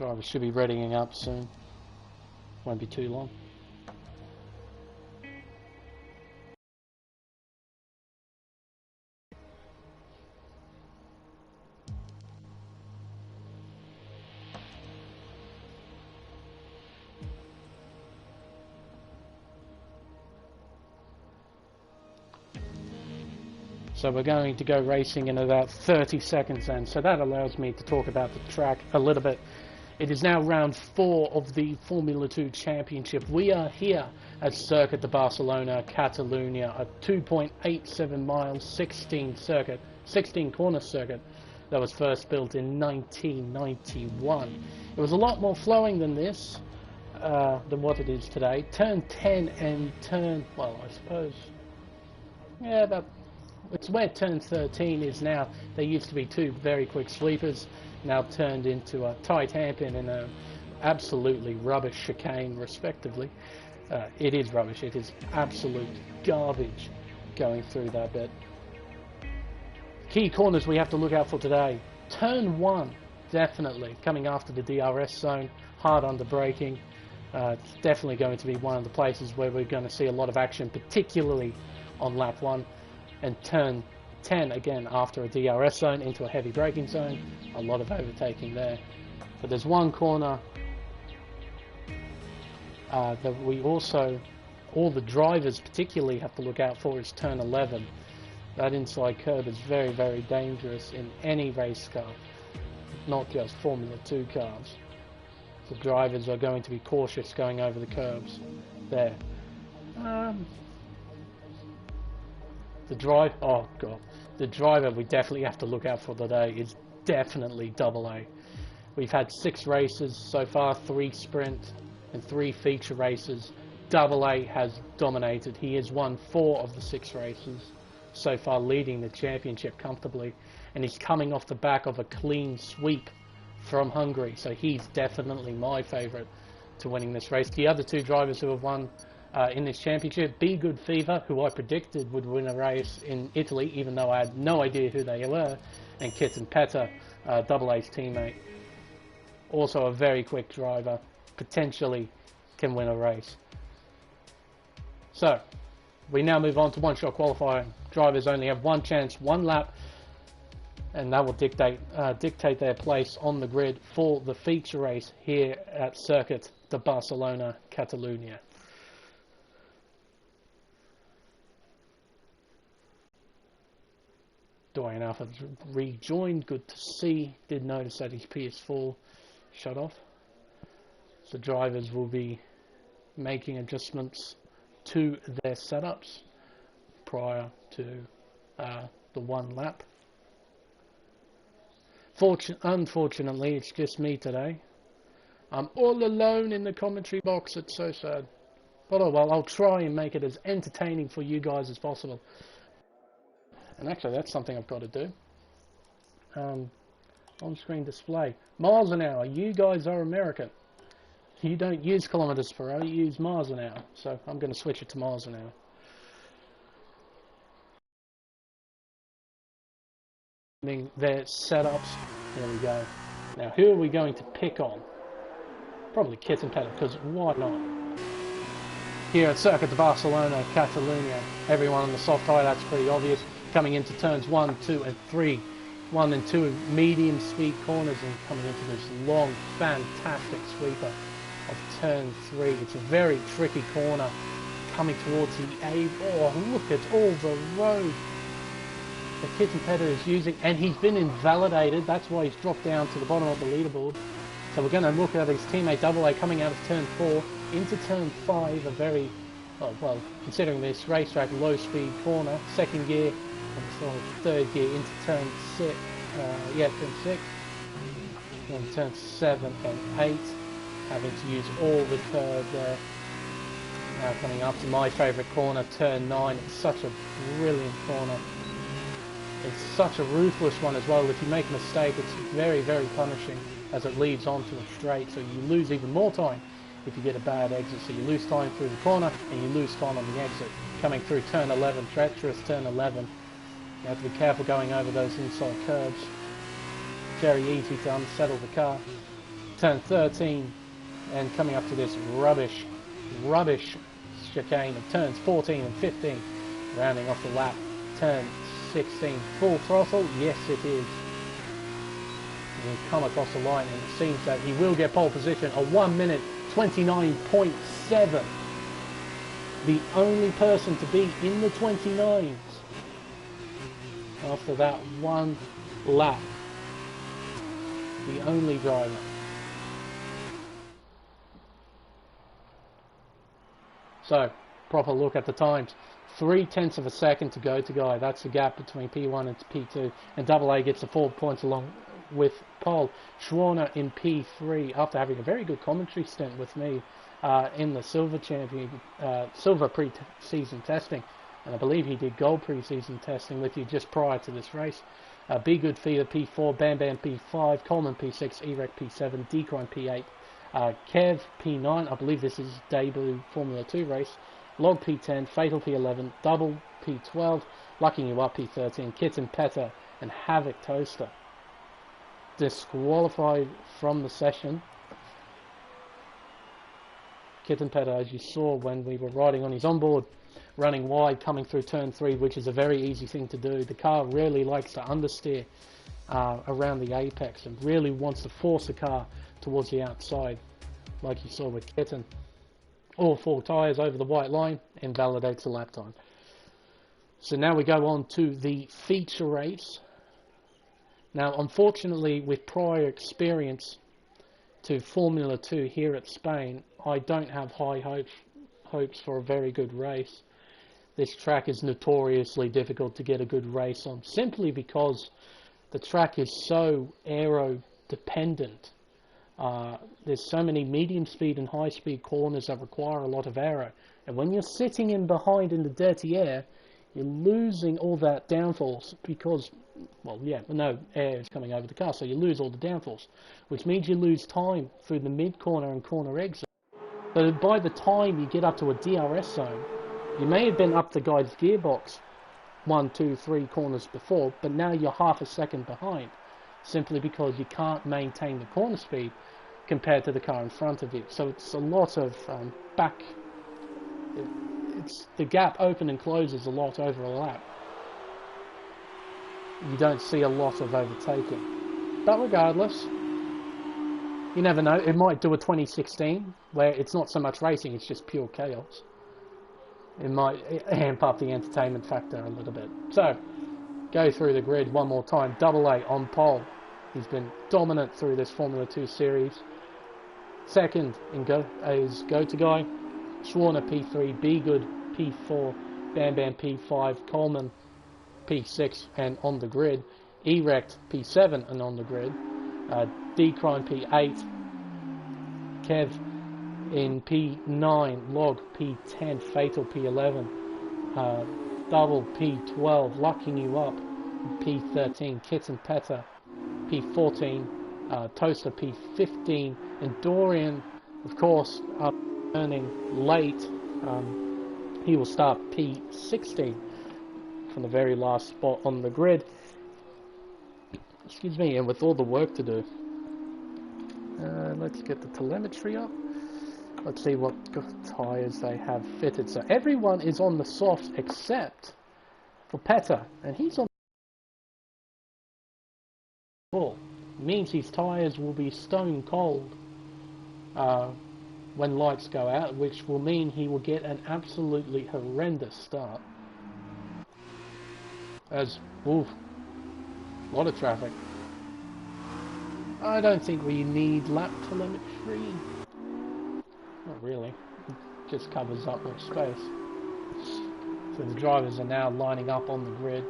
Driver should be readying up soon. Won't be too long. So we're going to go racing in about 30 seconds then. So that allows me to talk about the track a little bit. It is now round 4 of the Formula 2 Championship. We are here at Circuit de Barcelona, Catalunya, a 2.87 miles, 16 corner circuit that was first built in 1991. It was a lot more flowing than this, than what it is today. Turn 10 and turn, well, I suppose, yeah, it's where turn 13 is now. There used to be 2 very quick sweepers, now turned into a tight hairpin and a absolutely rubbish chicane, respectively. It is rubbish. It is absolute garbage going through that bit. Key corners we have to look out for today. Turn 1, definitely, coming after the DRS zone, hard under braking. It's definitely going to be one of the places where we're going to see a lot of action, particularly on lap 1. And turn 10 again after a DRS zone into a heavy braking zone, a lot of overtaking there. But there's one corner that we also, all the drivers particularly have to look out for, is turn 11. That inside curb is very, very dangerous in any race car, not just Formula 2 cars. The drivers are going to be cautious going over the curbs there. The driver we definitely have to look out for today is definitely AA. We've had 6 races so far, 3 sprint and 3 feature races. AA has dominated. He has won 4 of the 6 races so far, leading the championship comfortably, and he's coming off the back of a clean sweep from Hungary, so he's definitely my favourite to winning this race. The other 2 drivers who have won in this championship, Be Good Fever, who I predicted would win a race in Italy, even though I had no idea who they were, and Kitten Petta, AA's teammate, also a very quick driver, potentially can win a race. So, we now move on to one-shot qualifying. Drivers only have 1 chance, 1 lap, and that will dictate their place on the grid for the feature race here at Circuit de Barcelona, Catalunya. Dorian Alpha rejoined, good to see. Did notice that his PS4 shut off. So drivers will be making adjustments to their setups prior to the 1 lap. Unfortunately, it's just me today. I'm all alone in the commentary box. It's so sad. But oh well, I'll try and make it as entertaining for you guys as possible. And actually, that's something I've got to do. On-screen display. Miles an hour. You guys are American. You don't use kilometers per hour, you use miles an hour. So I'm going to switch it to miles an hour. Their setups. There we go. Now, who are we going to pick on? Probably Kitten Petta, because why not? Here at Circuit de Barcelona, Catalunya, everyone on the soft tyre, that's pretty obvious. Coming into turns 1, 2 and 3. 1 and 2 medium speed corners, and coming into this long, fantastic sweeper of turn 3. It's a very tricky corner coming towards the A. Oh, look at all the road that Kitten Petta is using, and he's been invalidated. That's why he's dropped down to the bottom of the leaderboard. So we're going to look at his teammate AA coming out of turn 4 into turn 5, a very, well, considering this racetrack, low speed corner, 2nd gear, and 3rd gear into turn 6, turn 6, and turn 7 and 8, having to use all the curve there. Now coming up to my favourite corner, turn 9, it's such a brilliant corner. It's such a ruthless one as well. If you make a mistake, it's very, very punishing as it leads onto a straight, so you lose even more time if you get a bad exit. So you lose time through the corner and you lose time on the exit. Coming through turn 11, treacherous turn 11. You have to be careful going over those inside curves. Very easy to unsettle the car. turn 13, and coming up to this rubbish chicane of turns 14 and 15, rounding off the lap. Turn 16, full throttle. Yes, it is. He'll come across the line, and it seems that he will get pole position. A 1 minute 29.7. The only person to be in the 29s after that one lap. The only driver. So, proper look at the times. 0.3 of a second to go to guy. That's the gap between P1 and P2. And AA gets the 4 points along with pole. Schwarner in P3 after having a very good commentary stint with me in the silver pre-season testing. And I believe he did gold pre-season testing with you just prior to this race. Be Good Feeder P4, Bam Bam P5, Coleman P6, Erec P7, Decron P8, Kev P9, I believe this is his debut Formula 2 race, Log P10, Fatal P11, Double P12, Lucking You Up P13, Kitten Petter and Havoc Toaster. Disqualified from the session. Kitten Petter, as you saw when we were riding on his onboard, running wide, coming through turn 3, which is a very easy thing to do. The car really likes to understeer around the apex and really wants to force the car towards the outside, like you saw with Kitten. All 4 tyres over the white line invalidates the lap time. So now we go on to the feature race. Now, unfortunately, with prior experience to Formula 2 here at Spain, I don't have high hopes for a very good race. This track is notoriously difficult to get a good race on, simply because the track is so aero dependent. There's so many medium speed and high speed corners that require a lot of aero, and when you're sitting in behind in the dirty air, you're losing all that downforce because, well, yeah, no air is coming over the car, so you lose all the downforce, which means you lose time through the mid corner and corner exit. So by the time you get up to a DRS zone, you may have been up the guy's gearbox 1, 2, 3 corners before, but now you're half a second behind, simply because you can't maintain the corner speed compared to the car in front of you. So it's a lot of the gap open and closes a lot over a lap. You don't see a lot of overtaking. But regardless, you never know. It might do a 2016 where it's not so much racing, it's just pure chaos. It might amp up the entertainment factor a little bit. So, go through the grid one more time. AA on pole. He's been dominant through this Formula 2 series. Second is Go To Guy. Schwarner P3, Be Good P4, Bam Bam P5, Coleman P6 and on the grid. Erect P7 and on the grid. Decron P8. Kev in P9, Log P10, Fatal P11, Double P12, Lucking You Up P13, Kitten Petter P14, Toaster P15, and Dorian, of course, up turning late. He will start P16 from the very last spot on the grid. Excuse me, and with all the work to do, let's get the telemetry up. Let's see what tyres they have fitted. So everyone is on the softs except for Petter, and he's on the full. Means his tyres will be stone cold when lights go out, which will mean he will get an absolutely horrendous start. As, oof, a lot of traffic. I don't think we need lap telemetry. Not really. It just covers up more space. So the drivers are now lining up on the grid.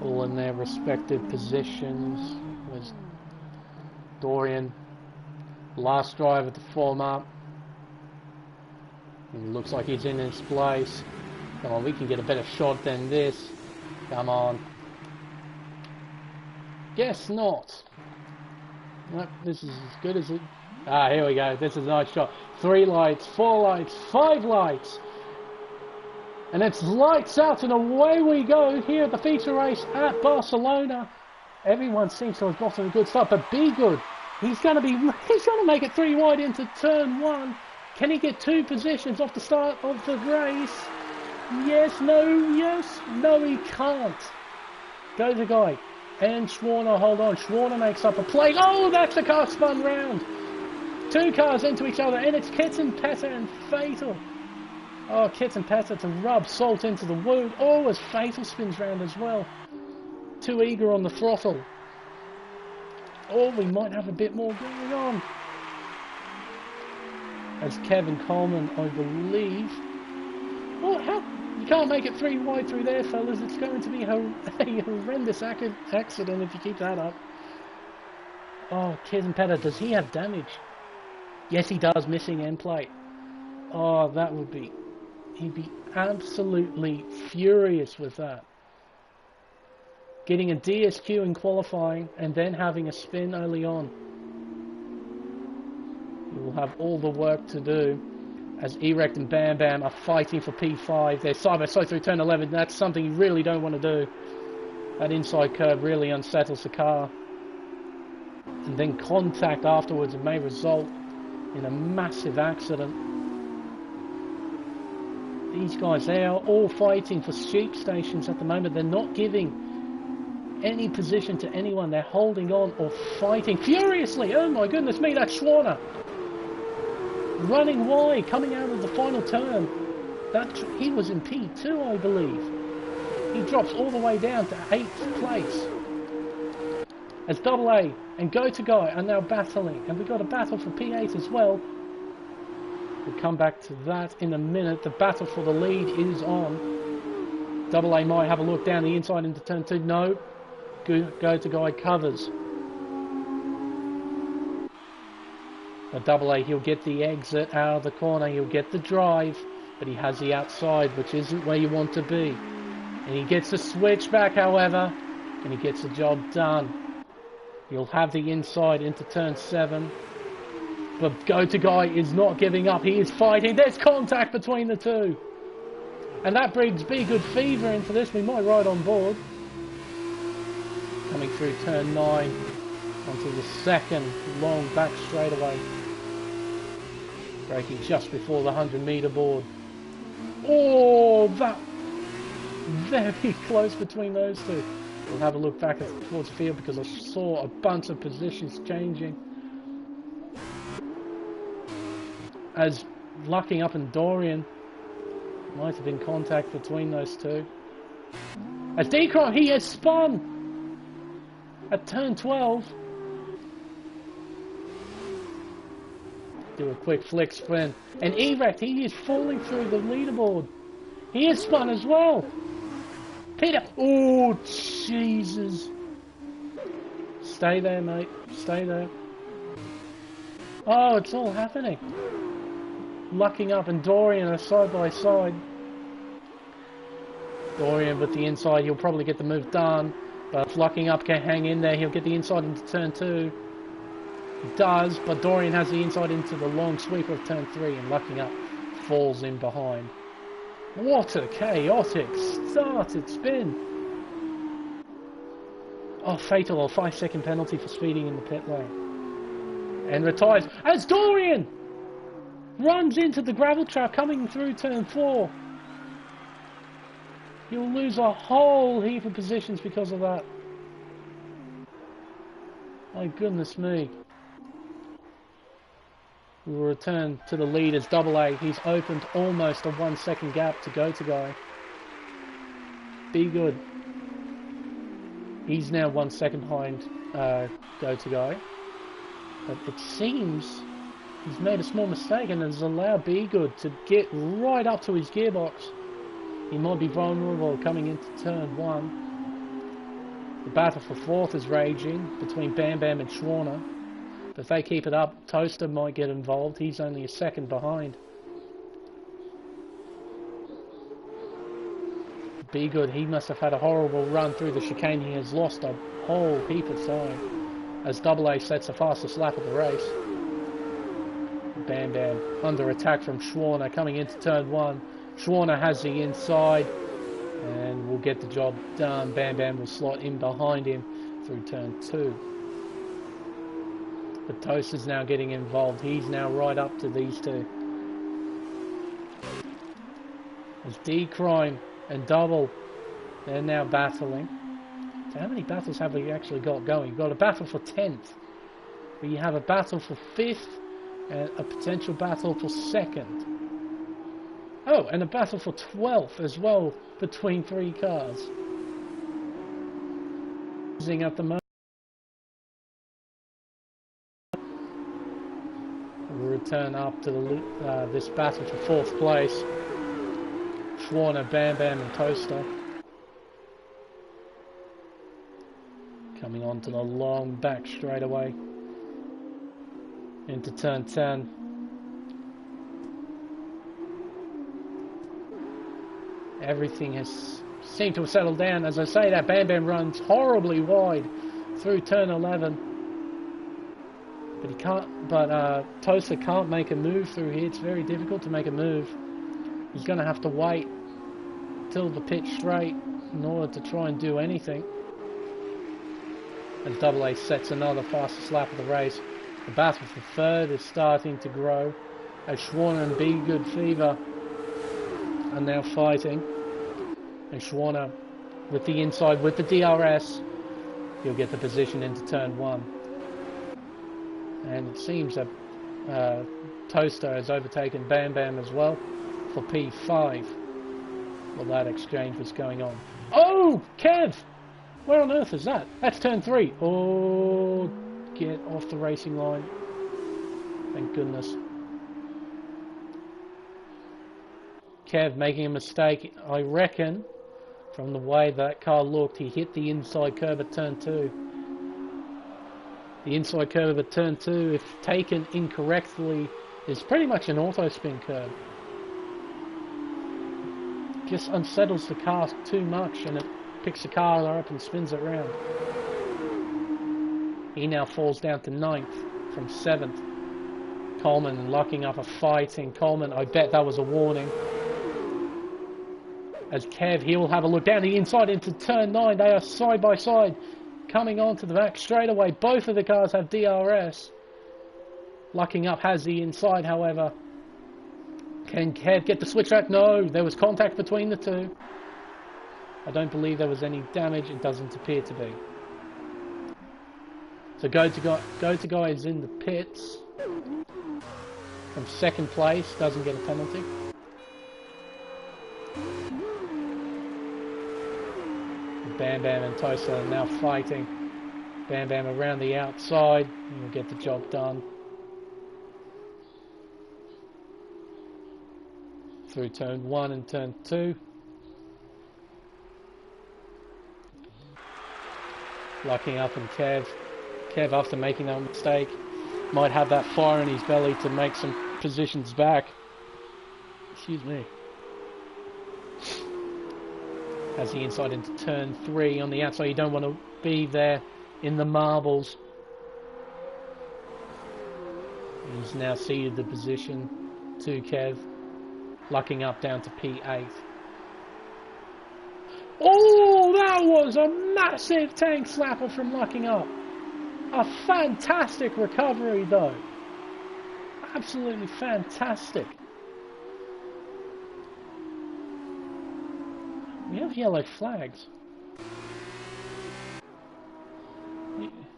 All in their respective positions. There's Dorian, last driver to form up. He looks like he's in his place. Come on, we can get a better shot than this. Come on. Guess not. Nope, this is as good as it. Ah, here we go. This is a nice shot. 3 lights, 4 lights, 5 lights. And it's lights out and away we go here at the feature race at Barcelona. Everyone seems to have gotten a good start, but Be Good, he's going to make it 3 wide into turn 1. Can he get 2 positions off the start of the race? Yes, no, he can't. Go the guy. And Schwarner, hold on. Schwarner makes up a play. Oh, that's a car spun round. 2 cars into each other, and it's Kittenpetter and Fatal. Oh, Kittenpetter to rub salt into the wound. Oh, as Fatal spins round as well. Too eager on the throttle. Oh, we might have a bit more going on. As Kevin Coleman, I believe. Oh, how? You can't make it 3 wide through there, fellas. It's going to be a horrendous accident if you keep that up. Oh, Kittenpetter, does he have damage? Yes, he does, missing end plate. Oh, that would be... He'd be absolutely furious with that. Getting a DSQ in qualifying and then having a spin early on. You will have all the work to do as Erect and Bam Bam are fighting for P5. They're side by side through turn 11. That's something you really don't want to do. That inside curve really unsettles the car. And then contact afterwards may result in a massive accident. These guys, they are all fighting for sheep stations at the moment. They're not giving any position to anyone. They're holding on or fighting furiously. Oh my goodness me, that's Schwarner. Running wide, coming out of the final turn. He was in P2, I believe. He drops all the way down to 8th place. As Double A and Go To Guy are now battling. And we've got a battle for P8 as well. We'll come back to that in a minute. The battle for the lead is on. Double A might have a look down the inside into turn 2. No. Go To Guy covers. A Double A, he'll get the exit out of the corner. He'll get the drive. But he has the outside, which isn't where you want to be. And he gets the switch back, however. And he gets the job done. He'll have the inside into turn 7. But Go To Guy is not giving up. He is fighting. There's contact between the two. And that brings Be Good Fever into this. We might ride on board. Coming through turn 9 onto the second long back straightaway. Braking just before the 100-meter board. Oh, that very close between those two. We'll have a look back towards the field because I saw a bunch of positions changing. As Lucking Up and Dorian might have been contact between those two. As Decron, he has spun at turn 12. Do a quick flick spin. And Erect, he is falling through the leaderboard. He has spun as well. Peter, oh Jesus. Stay there, mate. Stay there. Oh, it's all happening. Lucking Up and Dorian are side by side. Dorian with the inside, he'll probably get the move done. But if Lucking Up can hang in there, he'll get the inside into turn 2. He does, but Dorian has the inside into the long sweep of turn 3, and Lucking Up falls in behind. What a chaotic started spin. Oh, Fatal, a 5-second penalty for speeding in the pit lane. And retires as Dorian runs into the gravel trap coming through turn 4. You'll lose a whole heap of positions because of that. My goodness me. We will return to the lead as Double A. He's opened almost a 1-second gap to Go To Guy. Be Good. He's now 1 second behind Go To Guy. But it seems he's made a small mistake and has allowed Be Good to get right up to his gearbox. He might be vulnerable coming into turn 1. The battle for 4th is raging between Bam Bam and Schwarner. But if they keep it up, Toaster might get involved. He's only a second behind. Be Good, he must have had a horrible run through the chicane. He has lost a whole heap of time as Double A sets the fastest lap of the race. Bam Bam under attack from Schwarner coming into turn 1. Schwarner has the inside and will get the job done. Bam Bam will slot in behind him through turn 2. But Toaster's now getting involved. He's now right up to these two. As D-Crime and Double, they're now battling. So how many battles have we actually got going? We've got a battle for 10th. We have a battle for 5th and a potential battle for 2nd. Oh, and a battle for 12th as well between 3 cars. At the moment. We'll return up to the, this battle for 4th place. Schwarner, Bam Bam and Toaster. Coming on to the long back straightaway. Into turn 10. Everything has seemed to have settled down. As I say, that Bam Bam runs horribly wide through turn 11. But he can't. But Toaster can't make a move through here. It's very difficult to make a move. He's going to have to wait till the pitch straight in order to try and do anything. And Double A sets another fastest lap of the race. The battle for 3rd is starting to grow as Schwarner and Be Good Fever are now fighting. And Schwarner with the inside with the DRS, he'll get the position into turn 1. And it seems that Toaster has overtaken Bam Bam as well for P5. Well, that exchange was going on. Oh, Kev! Where on earth is that? That's turn 3. Oh, get off the racing line. Thank goodness. Kev making a mistake. I reckon, from the way that car looked, he hit the inside curve at turn 2. The inside curve at turn 2, if taken incorrectly, is pretty much an auto spin curve. Just unsettles the car too much and it picks the car up and spins it round. He now falls down to 9th from 7th. Coleman locking up a fight in Coleman. I bet that was a warning. As Kev, he will have a look down the inside into turn 9. They are side by side. Coming onto the back straightaway. Both of the cars have DRS. Locking up has the inside, however. Can Kev get the switch back? No, there was contact between the two. I don't believe there was any damage. It doesn't appear to be. So Go to Guy is in the pits. From 2nd place, doesn't get a penalty. Bam Bam and Toaster are now fighting. Bam Bam around the outside. And we'll get the job done. Through turn 1 and turn 2. Locking up and Kev. Kev, after making that mistake, might have that fire in his belly to make some positions back. Excuse me. Has the inside into turn 3 on the outside. You don't want to be there in the marbles. He's now ceded the position to Kev. Lucking up down to P8. Oh, that was a massive tank slapper from Lucking Up. A fantastic recovery though. Absolutely fantastic. We have yellow flags.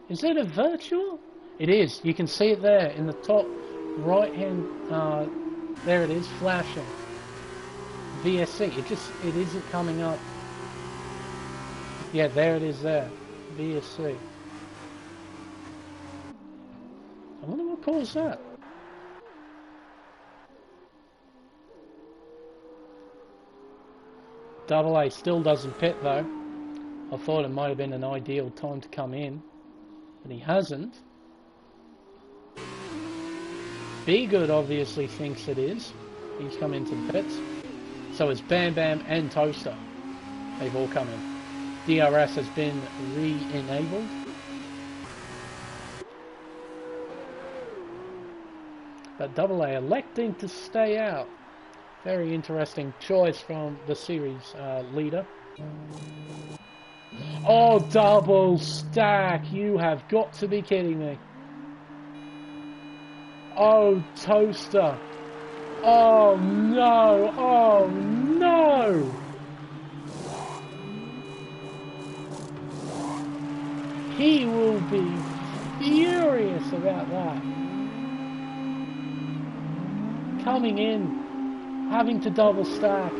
Is it a virtual? It is. You can see it there in the top right hand. There it is, flashing. VSC. It isn't coming up. Yeah, there it is there. VSC. I wonder what caused that. Double A still doesn't pit though. I thought it might have been an ideal time to come in, but he hasn't. Be Good obviously thinks it is. He's come into the pits. So it's Bam Bam and Toaster. They've all come in. DRS has been re-enabled. But Double A electing to stay out. Very interesting choice from the series leader. Oh, double stack! You have got to be kidding me. Oh, Toaster. Oh, no. Oh, no. He will be furious about that. Coming in, having to double stack.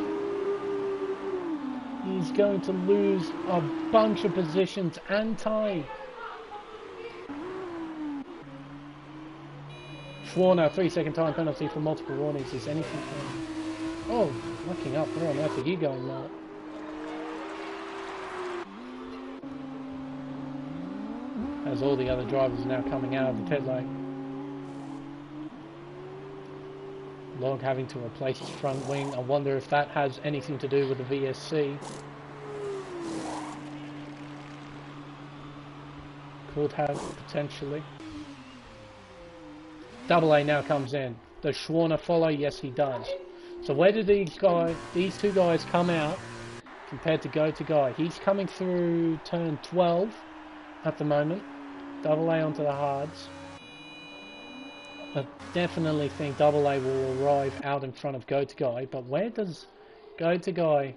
He's going to lose a bunch of positions and time. Schwarner, 3-second time penalty for multiple warnings. Is anything coming? Oh, locking up. Where on earth are you going now? As all the other drivers are now coming out of the pit lane. Log having to replace his front wing. I wonder if that has anything to do with the VSC. Could have, potentially. Double A now comes in. Does Schwarner follow? Yes, he does. So where do these two guys come out compared to Go to Guy? He's coming through turn 12 at the moment. Double A onto the hards. I definitely think Double A will arrive out in front of Go to Guy, but where does Go to Guy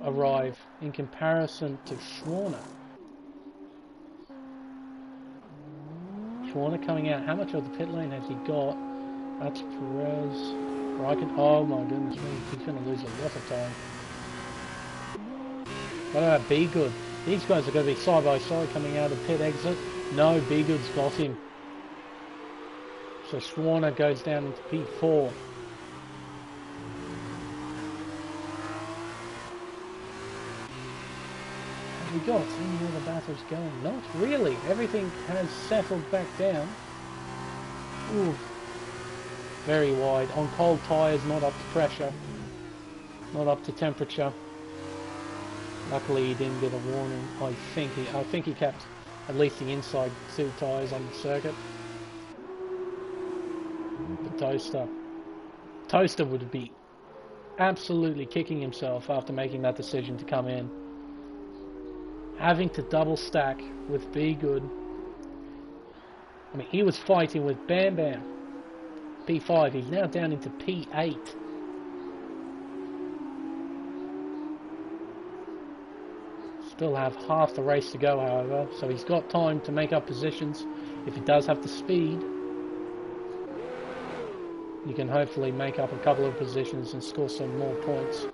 arrive in comparison to Schwarner? Schwarner coming out. How much of the pit lane has he got? That's Perez. Raikkonen. Oh my goodness me, he's going to lose a lot of time. What about Be Good? These guys are going to be side by side coming out of pit exit. No, Be Good's got him. So Schwarner goes down into P4. Have we got any other battles going? Not really. Everything has settled back down. Ooh. Very wide. On cold tyres, not up to pressure. Not up to temperature. Luckily he didn't get a warning. I think he kept at least the inside two tyres on the circuit. The Toaster would be absolutely kicking himself after making that decision to come in. Having to double stack with Be Good. I mean, he was fighting with Bam Bam. P5, he's now down into P8. Still have half the race to go, however, so he's got time to make up positions. If he does have the speed, you can hopefully make up a couple of positions and score some more points.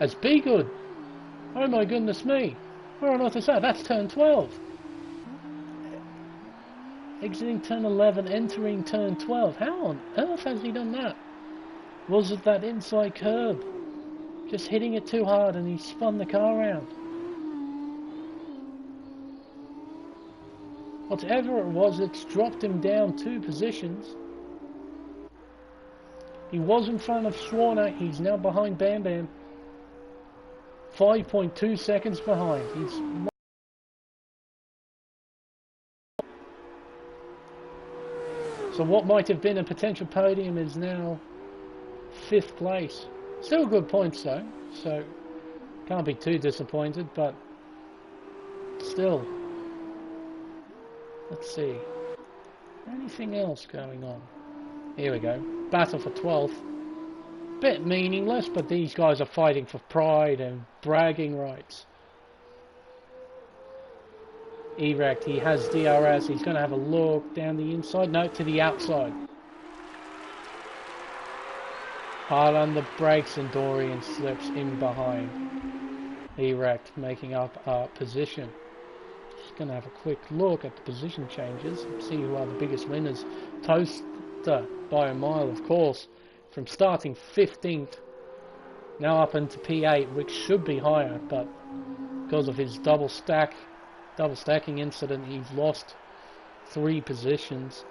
As Be Good! Oh my goodness me! Where on earth is that? That's turn 12! Exiting turn 11, entering turn 12. How on earth has he done that? Was it that inside curb? Just hitting it too hard and he spun the car around. Whatever it was, it's dropped him down 2 positions. He was in front of Schwarner, he's now behind Bam Bam. 5.2 seconds behind. So what might have been a potential podium is now 5th place. Still good points though, so can't be too disappointed, but still. Let's see. Anything else going on? Here we go. Battle for 12th. Bit meaningless, but these guys are fighting for pride and bragging rights. Erect, he has DRS, he's going to have a look down the inside, no, to the outside. Hard on the brakes and Dorian slips in behind. Erect making up a position. Just going to have a quick look at the position changes and see who are the biggest winners. Toaster by a mile, of course, from starting 15th, now up into P8, which should be higher, but because of his double stacking incident, he's lost 3 positions.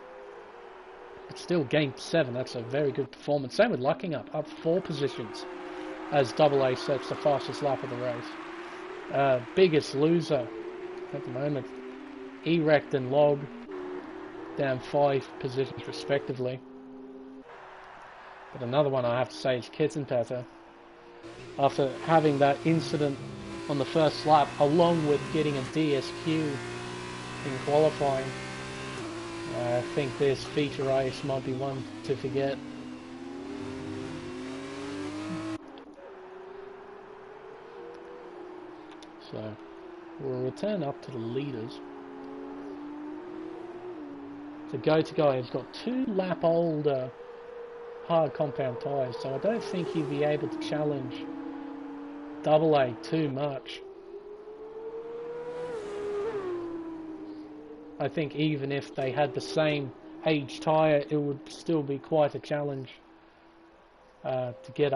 But still gained 7. That's a very good performance. Same with Lucking up 4 positions as Double A sets the fastest lap of the race. Biggest loser at the moment, Erect and Log, down 5 positions respectively. But another one I have to say is Kittenpetter. After having that incident on the first lap, along with getting a DSQ in qualifying, I think this feature race might be one to forget. So we'll return up to the leaders. The go-to guy has got 2 lap older hard compound tyres, so I don't think he'll be able to challenge AA too much. I think even if they had the same age tyre, it would still be quite a challenge to get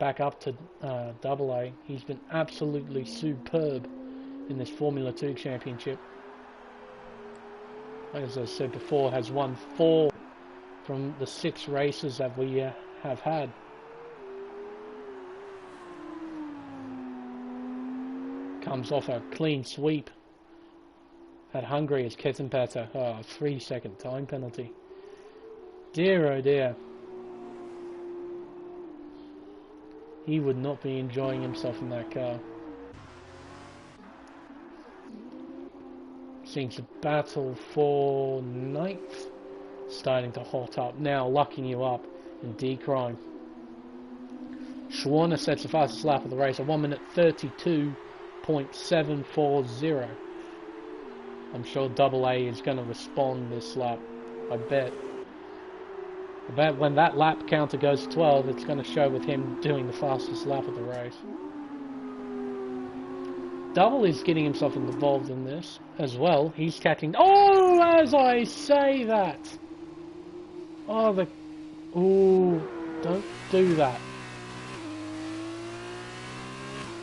back up to AA. He's been absolutely superb in this Formula 2 championship. As I said before, has won 4 from the 6 races that we have had. Comes off a clean sweep at Hungary as Kittenpetter. Oh, 3-second time penalty. Dear oh dear. He would not be enjoying himself in that car. Seems the battle for 9th starting to hot up. Now locking you up in D-Crime. Schwarner sets the fastest lap of the race at 1 minute 32.740. I'm sure AA is going to respond this lap. I bet when that lap counter goes to 12, it's going to show with him doing the fastest lap of the race. Double is getting himself involved in this as well. He's catching. Oh, as I say that. Oh, don't do that.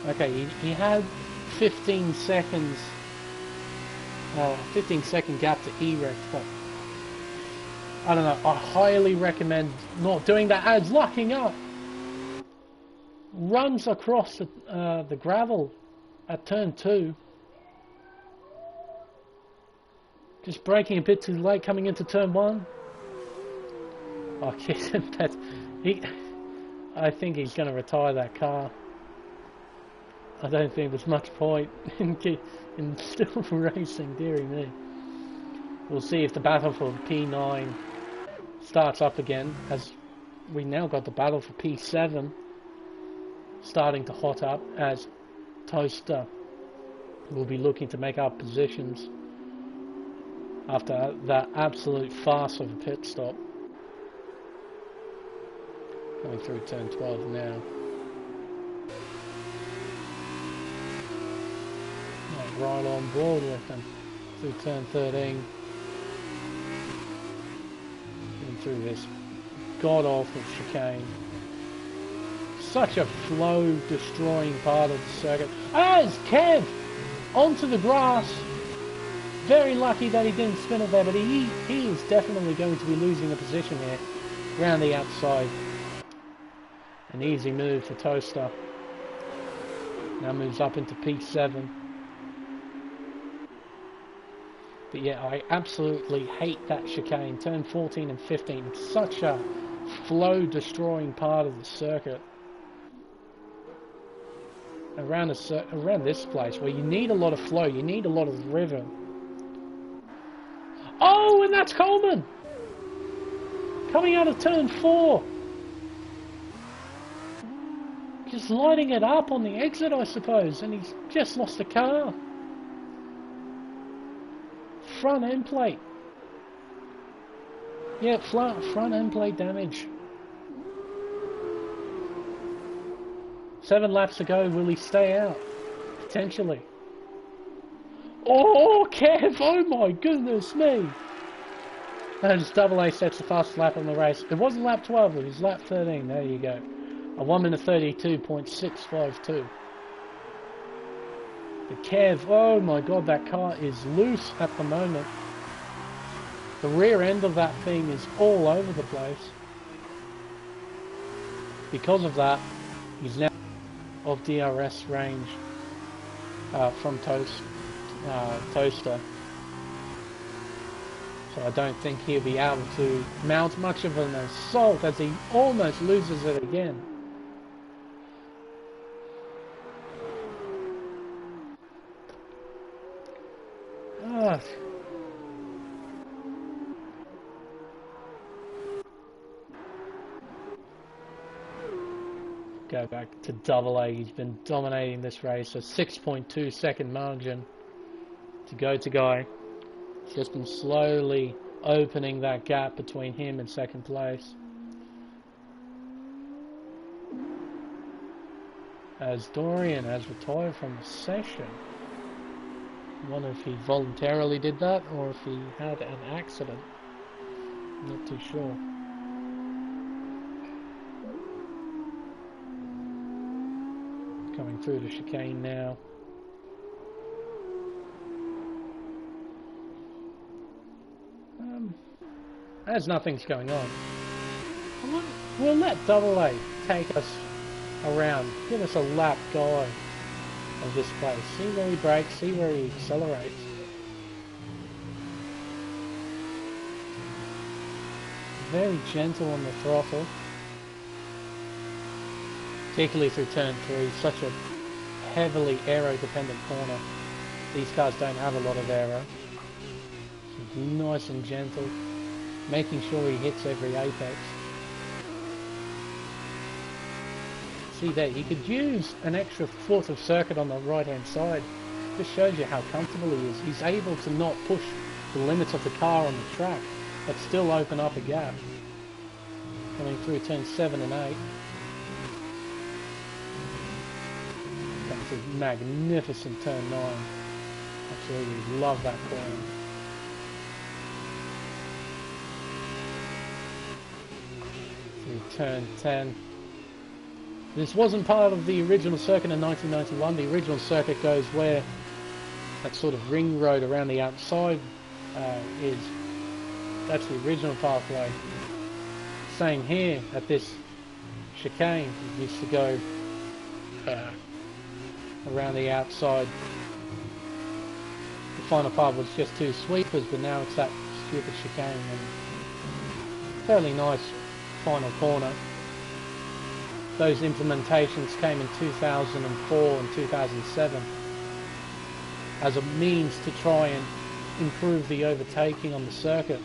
Okay, he had 15 seconds. 15-second gap to E-Rex, but I don't know. I highly recommend not doing that. As locking up, runs across the gravel at turn 2. Just braking a bit too late coming into turn 1. Oh, I think he's going to retire that car. I don't think there's much point in still racing, dearie me. We'll see if the battle for P9 starts up again, as we now got the battle for P7 starting to hot up, as Toaster will be looking to make up positions after that absolute farce of a pit stop. Coming through turn 12 now. Right on board with them through turn 13 and through this god-awful chicane. Such a flow destroying part of the circuit. As Kev onto the grass, very lucky that he didn't spin it there, but he is definitely going to be losing a position here around the outside. An easy move for Toaster. Now moves up into P7. But yeah, I absolutely hate that chicane. Turn 14 and 15. It's such a flow-destroying part of the circuit. Around this place, where you need a lot of flow, you need a lot of rhythm. Oh, and that's Coleman! Coming out of turn 4. Just lighting it up on the exit, I suppose, and he's just lost the car. Front end plate. Yeah, front end plate damage. 7 laps to go. Will he stay out? Potentially. Oh, Kev! Oh my goodness me! And just AA sets the fastest lap on the race. It wasn't lap 12, it was lap 13. There you go. A 1 minute 32.652. The Kev, oh my god, that car is loose at the moment. The rear end of that thing is all over the place. Because of that, he's now of DRS range from Toaster. So I don't think he'll be able to mount much of an assault as he almost loses it again. Ah. Go back to double A. He's been dominating this race. A 6.2 second margin to go to Guy. He's just been slowly opening that gap between him and second place. As Dorian has retired from the session. I wonder if he voluntarily did that or if he had an accident. Not too sure. Coming through the chicane now. As nothing's going on, we'll let Double A take us around, give us a lap guide of this place, see where he brakes, see where he accelerates. Very gentle on the throttle, particularly through turn 3, such a heavily aero dependent corner. These cars don't have a lot of aero. So nice and gentle, making sure he hits every apex. See there, you could use an extra foot of circuit on the right hand side. Just shows you how comfortable he is. He's able to not push the limits of the car on the track, but still open up a gap. Coming through turn 7 and 8. That's a magnificent turn 9. Absolutely love that corner. Through turn 10. This wasn't part of the original circuit in 1991. The original circuit goes where that sort of ring road around the outside is. That's the original pathway. Same here at this chicane. It used to go around the outside. The final part was just two sweepers, but now it's that stupid chicane and fairly nice final corner. Those implementations came in 2004 and 2007 as a means to try and improve the overtaking on the circuit,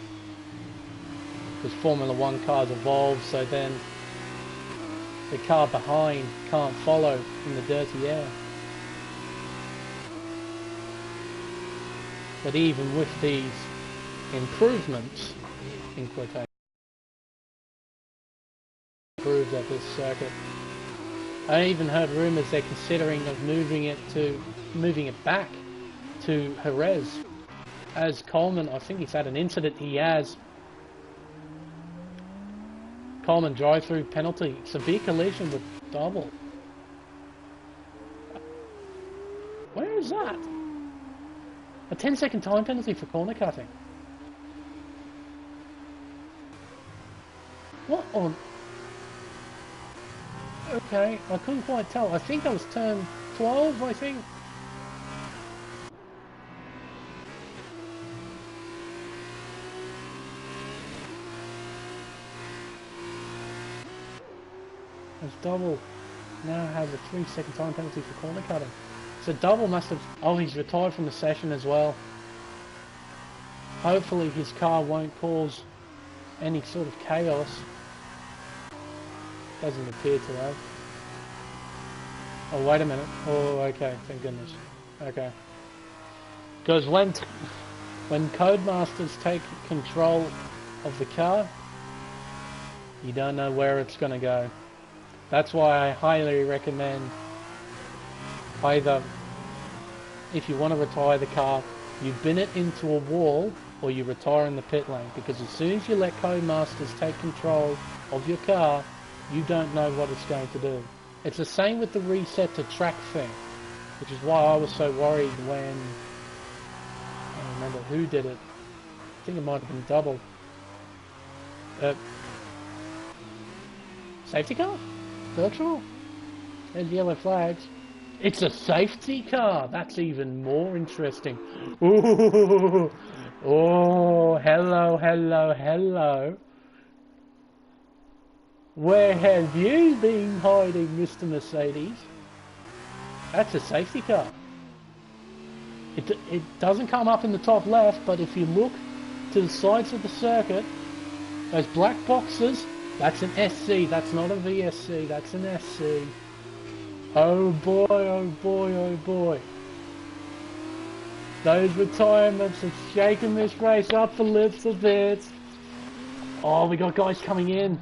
because Formula 1 cars evolved, so then the car behind can't follow in the dirty air. But even with these improvements, in quotation, improved at this circuit, I even heard rumours they're considering of moving it back to Jerez. As Coleman, I think he's had an incident. He has Coleman drive-through penalty, severe collision with double. Where is that? A 10-second time penalty for corner cutting. What on? Okay, I couldn't quite tell. I think that was turn 12, I think. As double now has a 3-second time penalty for corner cutting. So double must have... Oh, he's retired from the session as well. Hopefully his car won't cause any sort of chaos. Doesn't appear to have. Oh, wait a minute. Oh, okay. Thank goodness. Okay. Because when codemasters take control of the car, you don't know where it's going to go. That's why I highly recommend either, if you want to retire the car, you bin it into a wall or you retire in the pit lane, because as soon as you let codemasters take control of your car, you don't know what it's going to do. It's the same with the reset to track thing, which is why I was so worried when, I don't remember who did it, I think it might have been double. Safety car? Virtual? There's yellow flags. It's a safety car! That's even more interesting. Ooh, Oh, hello, hello, hello. Where have you been hiding, Mr. Mercedes? That's a safety car. It doesn't come up in the top left, but if you look to the sides of the circuit, those black boxes, that's an SC, that's not a VSC, that's an SC. Oh boy, oh boy, oh boy. Those retirements have shaken this race up a little bit. Oh, we got guys coming in.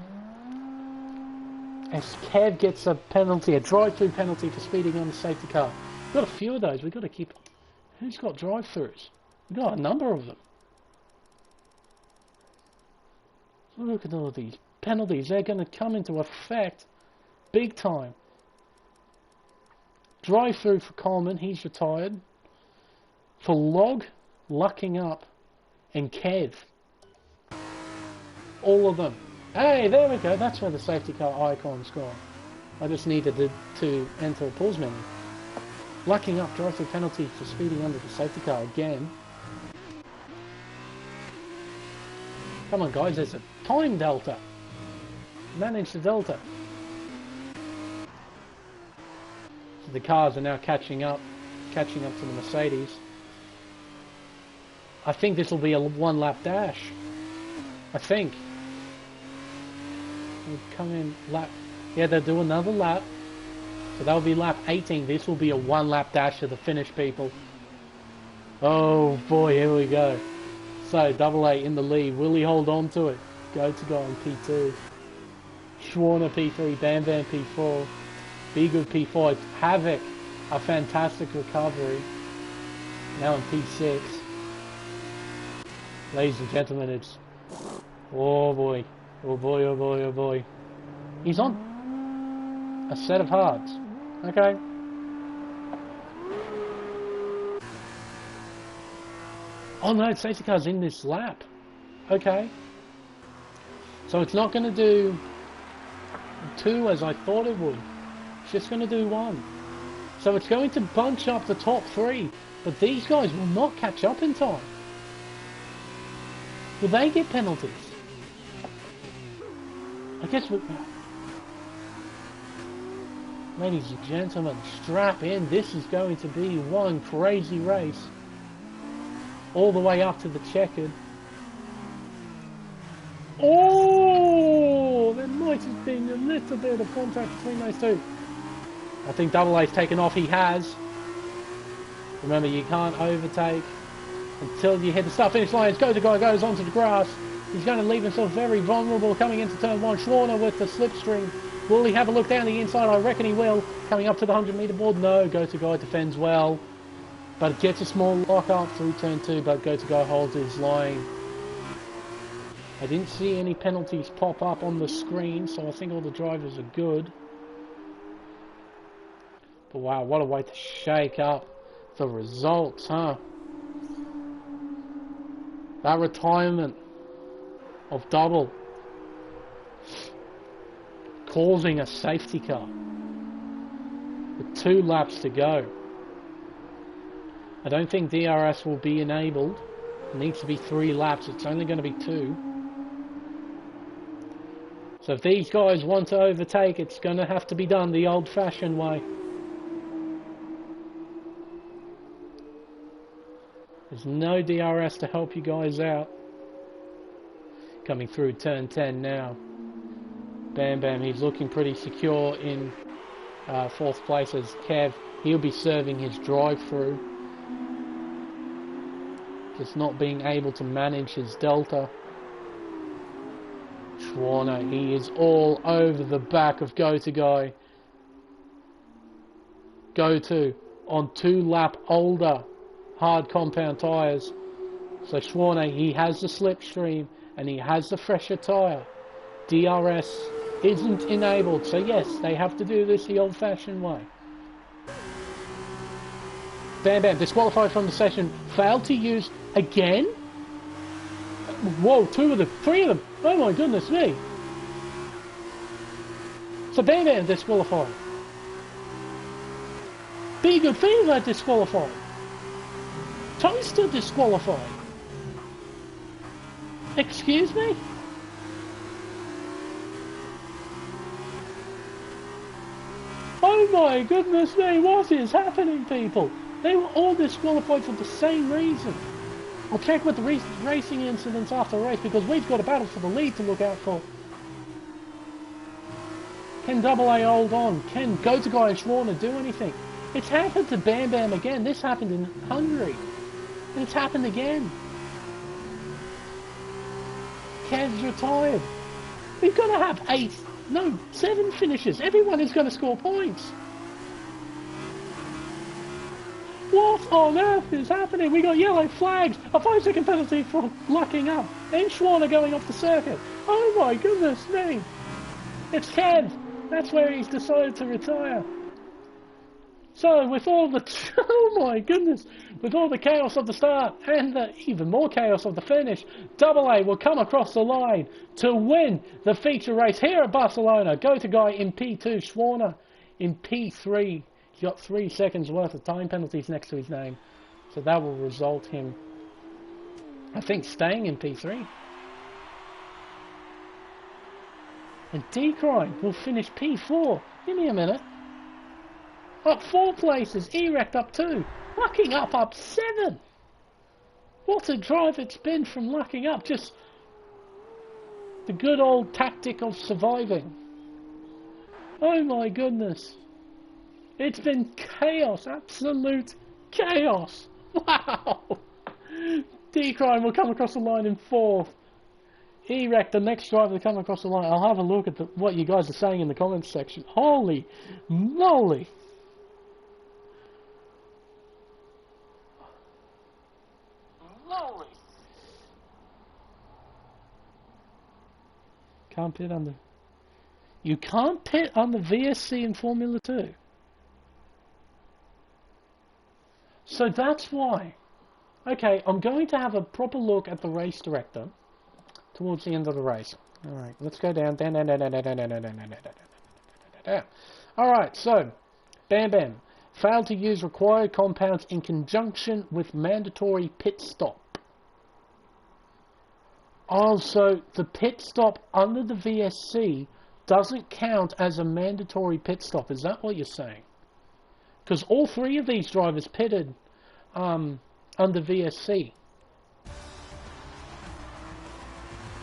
As Kev gets a penalty, a drive-through penalty for speeding on the safety car. We've got a few of those, we've got to keep... Who's got drive-throughs? We've got a number of them. Look at all these penalties, they're going to come into effect big time. Drive-through for Coleman, he's retired. For Log, lucking up, and Kev. All of them. Hey, there we go, that's where the safety car icon's gone. I just needed to enter a pause menu. Lucking up, drive-through penalty for speeding under the safety car again. Come on guys, there's a time delta. Manage the delta. So the cars are now catching up to the Mercedes. I think this will be a one-lap dash. I think. We'll come in lap... Yeah, they'll do another lap. So that'll be lap 18. This will be a one-lap dash to the finish, people. Oh boy, here we go. So, Double A in the lead. Will he hold on to it? Go to go in P2. Schwarner P3. Bam Bam P4. Be Good P5. Havoc. A fantastic recovery. Now in P6. Ladies and gentlemen, it's... Oh boy. Oh boy, oh boy, oh boy. He's on a set of hards. Okay. Oh no, safety car's in this lap. Okay. So it's not going to do 2 as I thought it would. It's just going to do 1. So it's going to bunch up the top 3. But these guys will not catch up in time. Will they get penalties? I guess we... Ladies and gentlemen, strap in. This is going to be one crazy race. All the way up to the checkered. Oh! There might have been a little bit of contact between those two. I think Double A's taken off. He has. Remember, you can't overtake until you hit the start finish line. Go to guy goes onto the grass. He's going to leave himself very vulnerable coming into turn 1. Schwarner with the slipstream. Will he have a look down the inside? I reckon he will. Coming up to the 100-meter board. No, Go to guy defends well. But gets a small lock up through turn 2. But Go to guy holds his line. I didn't see any penalties pop up on the screen, so I think all the drivers are good. But wow, what a way to shake up the results, huh? That retirement of Double causing a safety car with 2 laps to go. I don't think DRS will be enabled. It needs to be 3 laps. It's only going to be 2. So if these guys want to overtake, it's going to have to be done the old-fashioned way. There's no DRS to help you guys out. Coming through turn 10 now. Bam Bam, he's looking pretty secure in 4th place as Kev. He'll be serving his drive-through. Just not being able to manage his delta. Schwarner, he is all over the back of Go to guy. Go to on 2 lap older hard compound tyres. So Schwarner, he has the slipstream and he has the fresher tyre. DRS isn't enabled, so yes, they have to do this the old-fashioned way. Bam Bam, disqualified from the session, failed to use again? Whoa, 2 of them, 3 of them, oh my goodness me. So Bam Bam disqualified. Be Good Things are disqualified. Toaster disqualified. Excuse me? Oh my goodness me, what is happening, people? They were all disqualified for the same reason. I'll check with the recent racing incidents after the race because we've got a battle for the lead to look out for. Can Double A hold on? Can Go To Guy and Schwarner do anything? It's happened to Bam Bam again. This happened in Hungary. And it's happened again. Kev's retired. We've got to have 7 finishes. Everyone is going to score points. What on earth is happening? We got yellow flags, a 5-second penalty for lucking up, and Schwarner going off the circuit. Oh my goodness me. It's Kev. That's where he's decided to retire. So with all the, oh my goodness, with all the chaos of the start and the even more chaos of the finish, Double A will come across the line to win the feature race here at Barcelona. Go To Guy in P2, Schwarner in P3. He's got 3 seconds worth of time penalties next to his name. So that will result him, I think, staying in P3. And D-Crime will finish P4. Give me a minute. Up 4 places. Erect up 2. Lucking up 7. What a drive it's been from lucking up. Just the good old tactic of surviving. Oh my goodness. It's been chaos. Absolute chaos. Wow. D-Crime will come across the line in 4th. Erect, the next driver to come across the line. I'll have a look at what you guys are saying in the comments section. Holy moly. Can't pit on the... You can't pit on the VSC in Formula 2. So that's why. Okay, I'm going to have a proper look at the race director towards the end of the race. Alright, let's go down. Alright, so, Bam Bam. Failed to use required compounds in conjunction with mandatory pit stop. Also, the pit stop under the VSC doesn't count as a mandatory pit stop. Is that what you're saying? Because all 3 of these drivers pitted under VSC.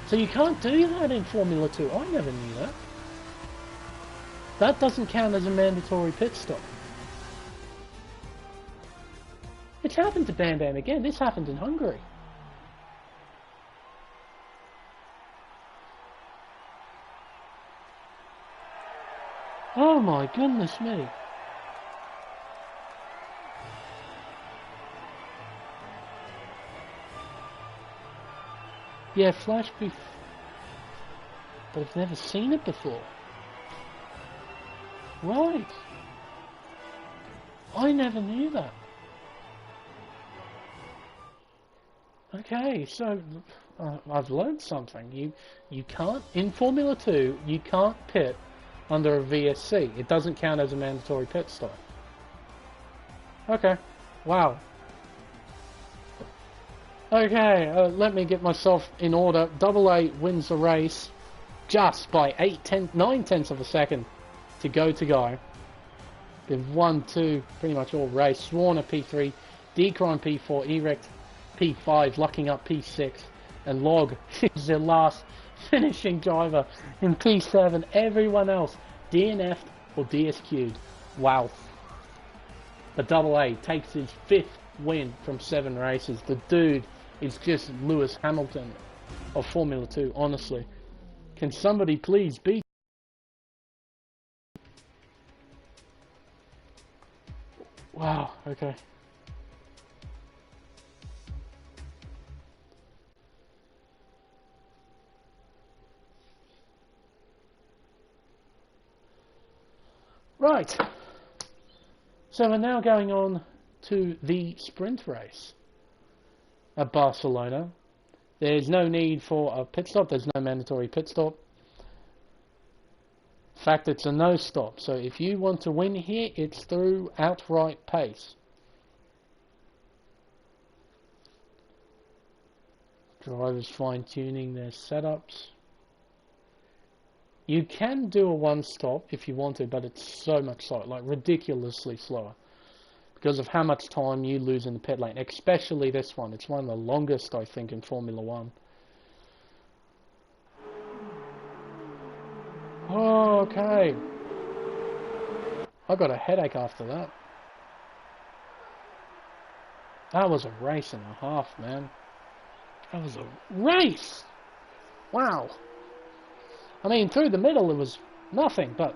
So you can't do that in Formula 2. I never knew that. That doesn't count as a mandatory pit stop. It's happened to Bam Bam again. This happened in Hungary. Oh my goodness me. Yeah, Flash Brief. But I've never seen it before. Right. I never knew that. Okay, so I've learned something. You can't, in Formula 2, you can't pit under a VSC. It doesn't count as a mandatory pit stop. Okay. Wow. Okay, let me get myself in order. Double A wins the race just by 9/10 of a second to Go To Guy. They've 1, 2, pretty much all race. Schwarner P3, D-Crime P4, Erect P5, lucking up P6, and Log is their last finishing driver in P7. Everyone else DNF'd or DSQ'd. Wow. But Double A takes his 5th win from 7 races. The dude is just Lewis Hamilton of Formula 2, honestly. Can somebody please beat? Wow, okay. Right. So we're now going on to the sprint race at Barcelona. There's no need for a pit stop. There's no mandatory pit stop. In fact, it's a no stop. So if you want to win here, it's through outright pace. Drivers fine-tuning their setups. You can do a one-stop if you want to, but it's so much slower, like ridiculously slower, because of how much time you lose in the pit lane, especially this one. It's one of the longest, I think, in Formula One. Oh, okay. I got a headache after that. That was a race and a half, man. That was a race! Wow. I mean, through the middle it was nothing, but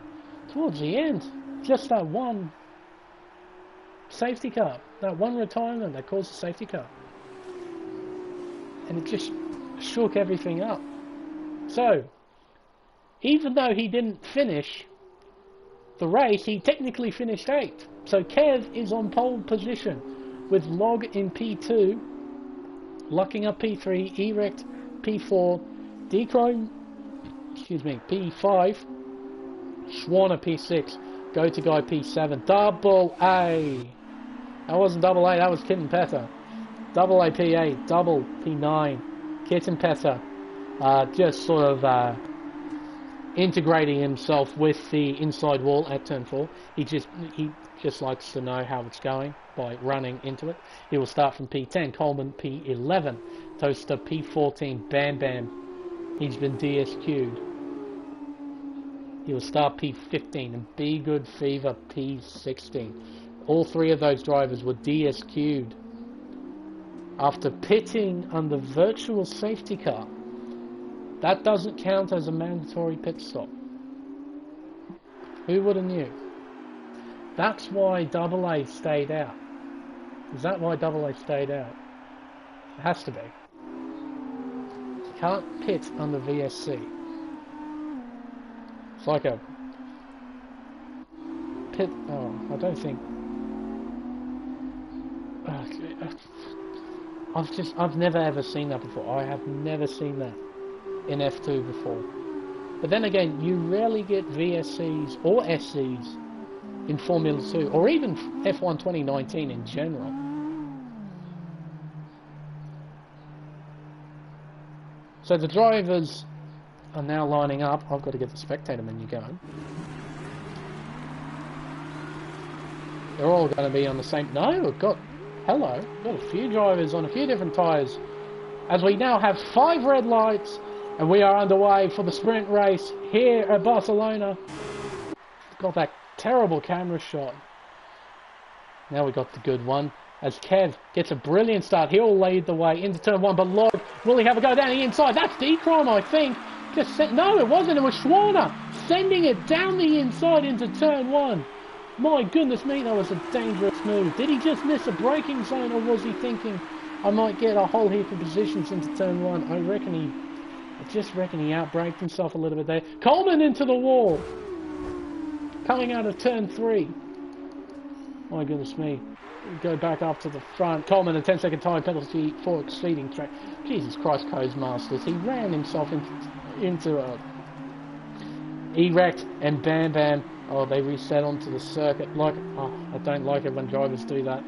towards the end, just that one safety car, that one retirement that caused a safety car. And it just shook everything up. So, even though he didn't finish the race, he technically finished 8th. So Kev is on pole position with Log in P2, lucking up P3, Erect P4, Dechrome, P5, Schwarner P6, Go to Guy P7, Double A. That wasn't Double A, that was Kitten Petter. Double A P8, Double P9, Kitten Petter, just sort of integrating himself with the inside wall at turn 4. He just likes to know how it's going by running into it. He will start from P10, Coleman P11, Toaster P14, Bam Bam. He's been DSQ'd. He will start P15 and Be Good Fever P16. All 3 of those drivers were DSQ'd after pitting under virtual safety car. That doesn't count as a mandatory pit stop. Who would have knew? That's why Double A stayed out. Is that why Double A stayed out? It has to be. You can't pit under VSC. It's like a pit. Oh, I don't think. I've never ever seen that before. I have never seen that in F2 before. But then again, you rarely get VSCs or SCs in Formula 2, or even F1 2019 in general. So the drivers are now lining up. I've got to get the spectator menu going. They're all going to be on the same... No, we've got... Hello. We've got a few drivers on a few different tyres. As we now have 5 red lights, and we are underway for the sprint race here at Barcelona. Got that terrible camera shot. Now we got the good one. As Kev gets a brilliant start, he'll lead the way into turn 1. But Log, will he have a go down the inside? That's Dechrome, I think. No, it wasn't. It was Schwarner sending it down the inside into turn 1. My goodness me, that was a dangerous move. Did he just miss a braking zone, or was he thinking, I might get a whole heap of positions into turn 1? I just reckon he outbraked himself a little bit there. Coleman into the wall. Coming out of turn 3. My goodness me. Go back up to the front. Coleman, a 10-second time penalty for exceeding track. Jesus Christ, codemasters. He ran himself into a Erect and Bam Bam. Oh, they reset onto the circuit. I don't like it when drivers do that,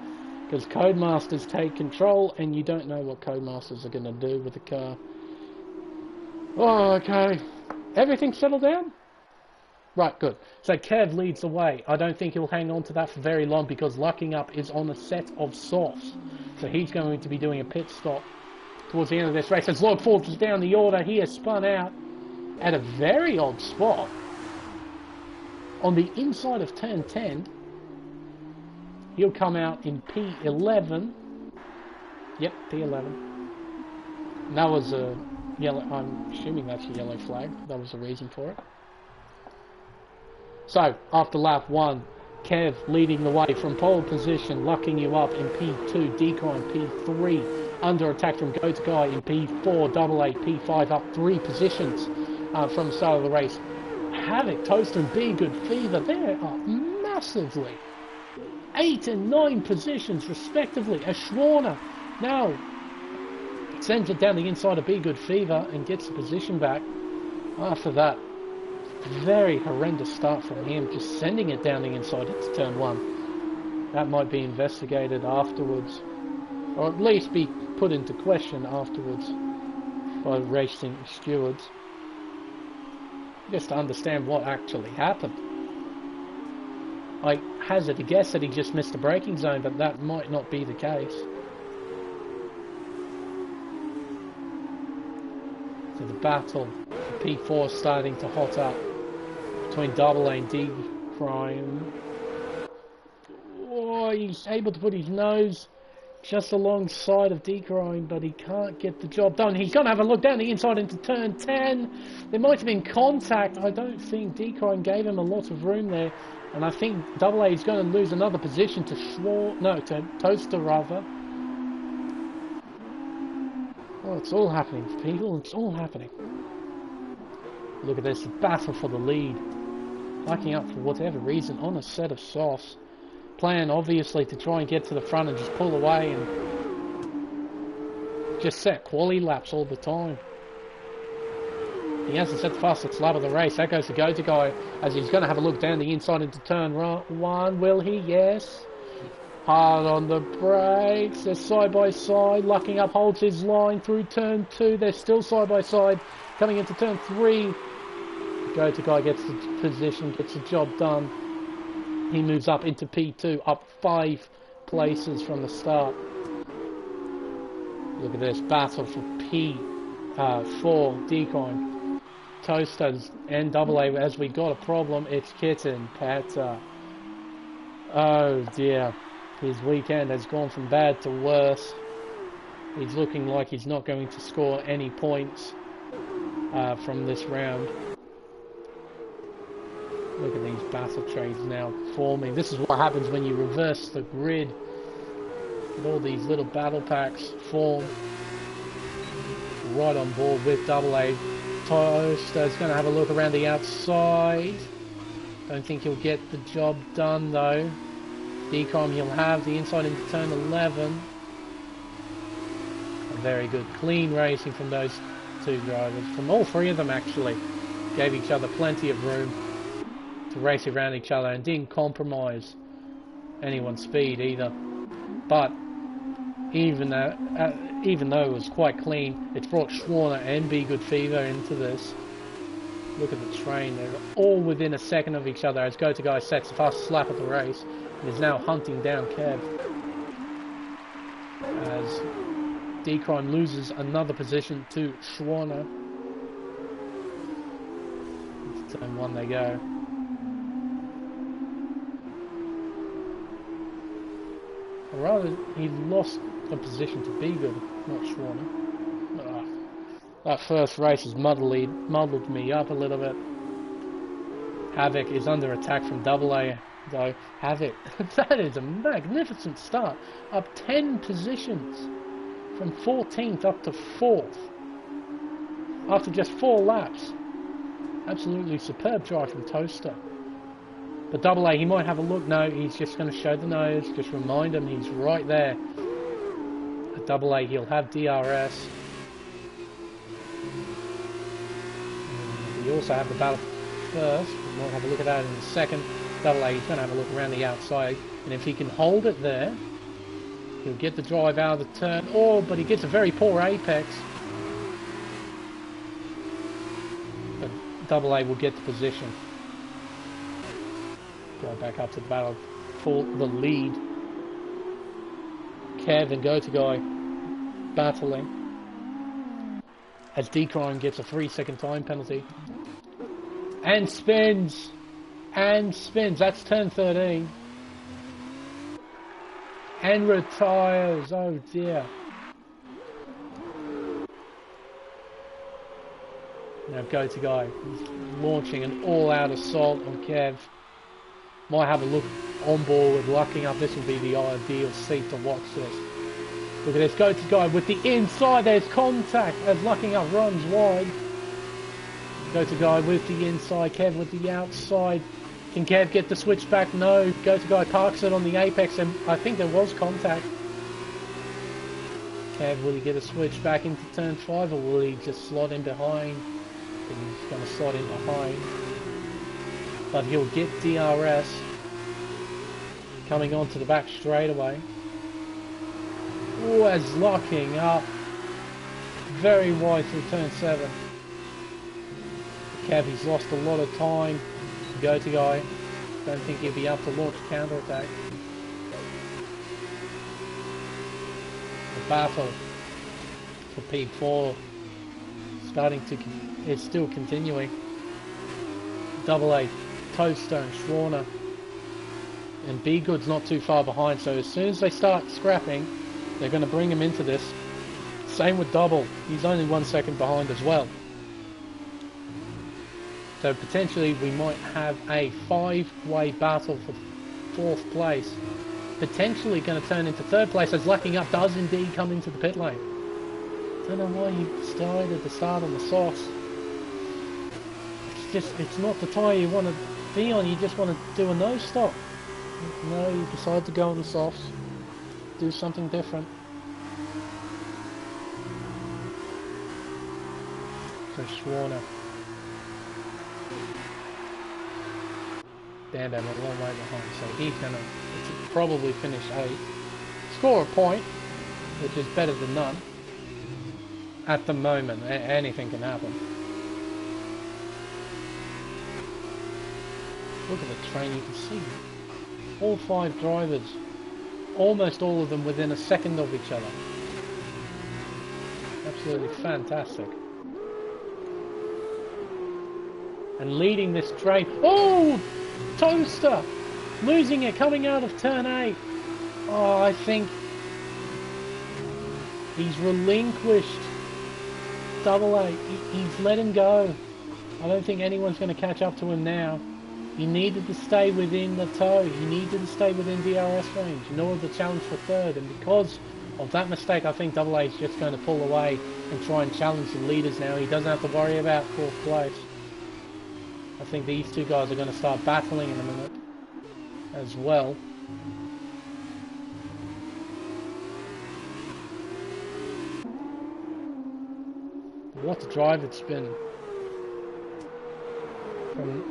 because codemasters take control and you don't know what codemasters are going to do with the car. Oh, okay. Everything settled down? Right, good. So Kev leads the way. I don't think he'll hang on to that for very long, because lucking up is on a set of softs. So he's going to be doing a pit stop towards the end of this race. As Log falls down the order, he has spun out at a very odd spot on the inside of turn 10. He'll come out in P11. Yep, P11. And that was a yellow. I'm assuming that's a yellow flag. That was the reason for it. So, after lap 1, Kev leading the way from pole position, lucking you up in P2, Decon P3, under attack from Go to Guy in P4, Double A P5, up 3 positions from the start of the race. Havoc, Toast and Be Good Fever, they're up massively. 8 and 9 positions respectively. As Schwarner now sends it down the inside of Be Good Fever and gets the position back. After that, very horrendous start from him, just sending it down the inside into turn 1. That might be investigated afterwards, or at least be put into question afterwards. by racing stewards, just to understand what actually happened. I hazard a guess that he just missed the braking zone, but that might not be the case. So the battle for P4 is starting to hot up between Double A and D Crime. Oh, he's able to put his nose just alongside of D Crime, but he can't get the job done. He's going to have a look down the inside into turn 10. There might have been contact. I don't think D Crime gave him a lot of room there. And I think Double A is going to lose another position to to Toaster rather. Oh, it's all happening, people. It's all happening. Look at this, the battle for the lead. Hiking up for whatever reason on a set of softs. Plan obviously to try and get to the front and just pull away and just set quality laps all the time. He hasn't set the fastest lap of the race. That goes to go-to guy as he's going to have a look down the inside into turn 1. Will he? Yes. Hard on the brakes. They're side by side. Lucking up holds his line through turn 2. They're still side by side. Coming into turn 3. Go-to guy gets the position, gets the job done. He moves up into P2, up 5 places from the start. Look at this battle for P4 Decoin. Toasters and Double A, as we got a problem, it's Kitten Pata. Oh dear, his weekend has gone from bad to worse. He's looking like he's not going to score any points from this round. Look at these battle trains now forming. This is what happens when you reverse the grid. And all these little battle packs form right on board with Double A. Toaster's going to have a look around the outside. Don't think he'll get the job done though. Decom he'll have the inside into turn 11. Very good clean racing from those two drivers. From all three of them actually. Gave each other plenty of room to race around each other and didn't compromise anyone's speed either. But even though it was quite clean, it's brought Schwarner and Be Good Fever into this. Look at the train, they're all within a second of each other as Go-To Guy sets the fastest lap of the race and is now hunting down Kev. As D-Crime loses another position to Schwarner. Into turn 1 they go. Or rather, he lost a position to Be Good, not Schwarner. That first race has muddled me up a little bit. Havoc is under attack from Double A, though. Havoc, that is a magnificent start. Up 10 positions. From 14th up to 4th. After just 4 laps. Absolutely superb drive from Toaster. But Double A, he might have a look. No, he's just going to show the nose. Just remind him he's right there. At Double A, he'll have DRS. We also have the battle first. We might have a look at that in a second. Double A, he's going to have a look around the outside. And if he can hold it there, he'll get the drive out of the turn. Oh, but he gets a very poor apex. But Double A will get the position. Go back up to the battle for the lead. Kev and Go-To Guy battling. As D-Crime gets a 3-second time penalty. And spins. And spins. That's turn 13. And retires. Oh dear. Now Go-To Guy is launching an all-out assault on Kev. Might have a look on board with lucking up. This will be the ideal seat to watch this. Look at this. Go-To Guy with the inside. There's contact as lucking up runs wide. Go-To Guy with the inside. Kev with the outside. Can Kev get the switch back? No. Go-To Guy parks it on the apex and I think there was contact. Kev, will he get a switch back into turn 5 or will he just slot in behind? I think he's going to slot in behind. But he'll get DRS coming onto the back straightaway. Oh, as locking up very wide through turn 7. Kev, he's lost a lot of time. Go-to guy. Don't think he'll be able to launch counter-attack. The battle for P4 is still continuing. Double A, Toaster and Schwarner. And B Good's not too far behind, so as soon as they start scrapping, they're going to bring him into this. Same with Double, he's only 1 second behind as well. So potentially we might have a 5-way battle for 4th place. Potentially going to turn into 3rd place as Lacking Up does indeed come into the pit lane. Don't know why he decided to start on the softs. It's not the tyre you want to be on, you just want to do a nose stop. No, you decide to go on the softs. Do something different. So Schwarner. Bam Bam a long way behind, so he's going to probably finish 8th. Score a point, which is better than none. At the moment, anything can happen. Look at the train, you can see all 5 drivers, almost all of them within a second of each other. Absolutely fantastic. And leading this train, oh! Toaster! Losing it, coming out of turn 8. Oh, I think he's relinquished Double A. He's let him go. I don't think anyone's going to catch up to him now. He needed to stay within the toe. He needed to stay within DRS range in order to challenge for 3rd. And because of that mistake, I think Double A is just going to pull away and try and challenge the leaders now. He doesn't have to worry about 4th place. I think these 2 guys are going to start battling in a minute as well. What a drive it's been from,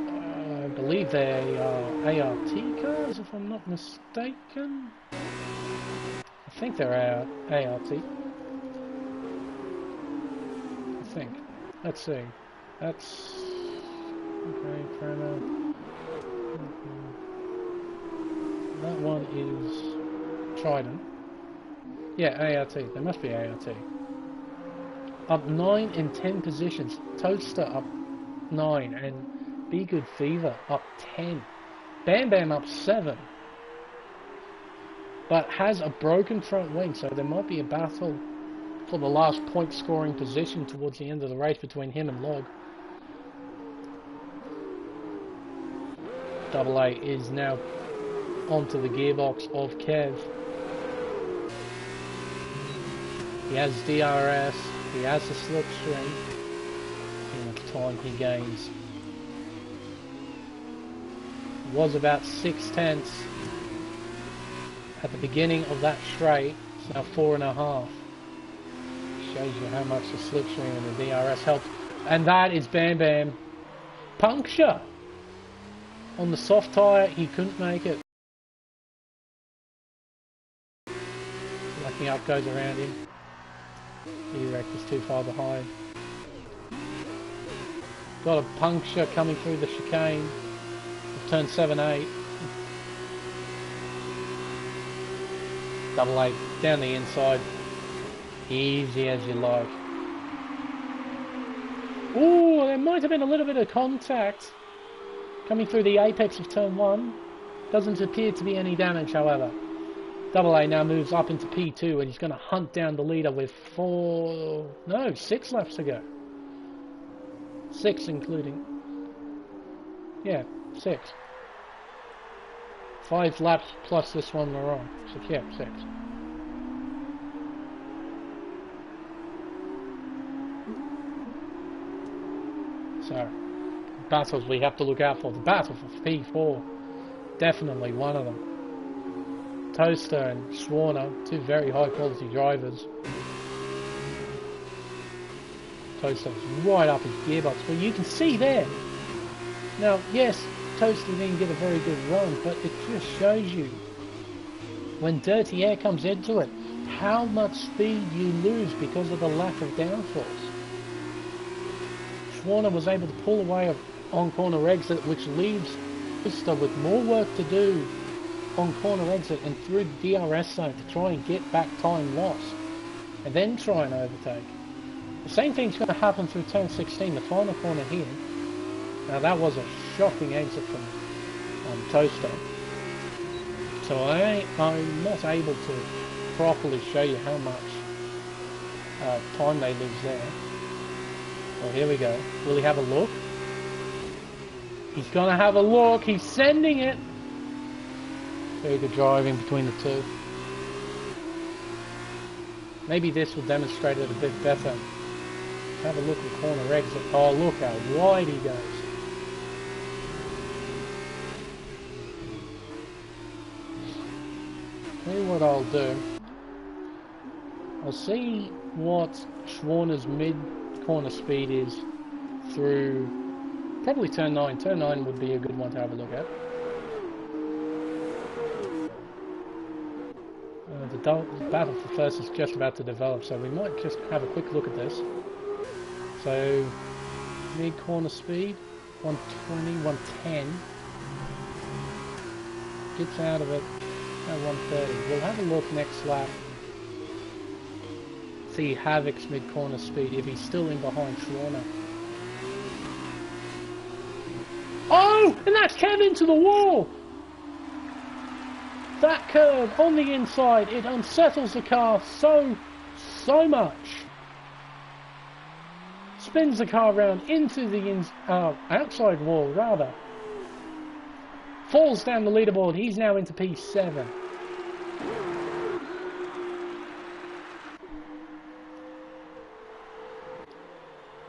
I believe they are ART cars, if I'm not mistaken. I think they're ART. I think. Let's see. That's... okay, Chrono. That one is Trident. Yeah, ART. They must be ART. Up 9 and 10 positions. Toaster up 9 and Be Good Fever up 10. Bam Bam up 7. But has a broken front wing, so there might be a battle for the last point scoring position towards the end of the race between him and Log. Double A is now onto the gearbox of Kev. He has DRS, he has the slipstream, and the time he gains was about 6/10 at the beginning of that straight. It's now 4.5. Shows you how much the slipstream and the DRS helped. And that is Bam Bam. Puncture! On the soft tyre, he couldn't make it. Lacking Up goes around him. E-Rec is too far behind. Got a puncture coming through the chicane. Turn 7-8. Double A down the inside. Easy as you like. Ooh, there might have been a little bit of contact coming through the apex of turn 1. Doesn't appear to be any damage, however. Double A now moves up into P2 and he's going to hunt down the leader with 6 laps to go. 6 including. Yeah, 6. 5 laps plus this one we're on. So yeah, 6. So, battles we have to look out for. The battle for P4. Definitely one of them. Toaster and Schwarner, 2 very high quality drivers. Toaster's right up his gearbox, but you can see there. Now, yes, Toaster didn't get a very good run, but it just shows you when dirty air comes into it, how much speed you lose because of the lack of downforce. Schwarner was able to pull away on corner exit, which leaves Costa with more work to do on corner exit and through the DRS zone to try and get back time lost and then try and overtake. The same thing's going to happen through turn 16, the final corner here. Now that was a shocking exit from Toaster. So I'm not able to properly show you how much time they lose there. Well, here we go. Will he have a look? He's going to have a look. He's sending it. Very good driving between the two. Maybe this will demonstrate it a bit better. Have a look at corner exit. Oh, look how wide he goes. Tell you what I'll do. I'll see what Schwarner's mid-corner speed is through probably turn 9. Turn 9 would be a good one to have a look at. The battle for first is just about to develop, so we might just have a quick look at this. So, mid-corner speed, 120, 110. Gets out of it at 130. We'll have a look next lap. See Havoc's mid-corner speed, if he's still in behind Schwarner. Oh! And that's Kevin to the wall! That curve on the inside, it unsettles the car so much. Spins the car around into the outside wall, rather. Falls down the leaderboard. He's now into P7.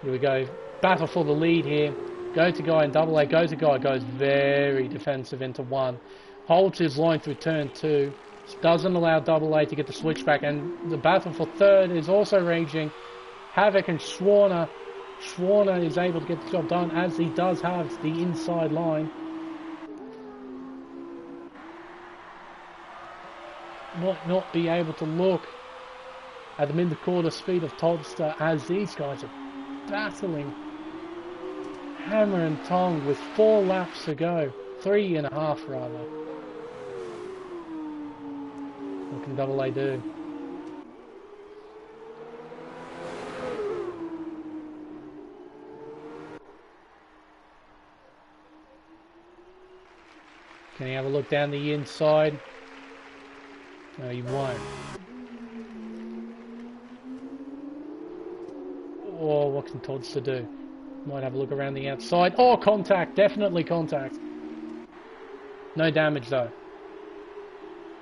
Here we go. Battle for the lead here. Go to guy in double A. Go to guy goes very defensive into 1. Holds his line through turn 2. Doesn't allow double A to get the switchback. And the battle for third is also raging. Havoc and Schwarner. Schwarner is able to get the job done as he does have the inside line. Might not be able to look at the mid-quarter speed of Todster as these guys are battling hammer and tongue with 4 laps to go. 3.5 rather. What can double A do? Can you have a look down the inside? No, you won't. Or what can Todster do? Might have a look around the outside. Oh, contact! Definitely contact. No damage though.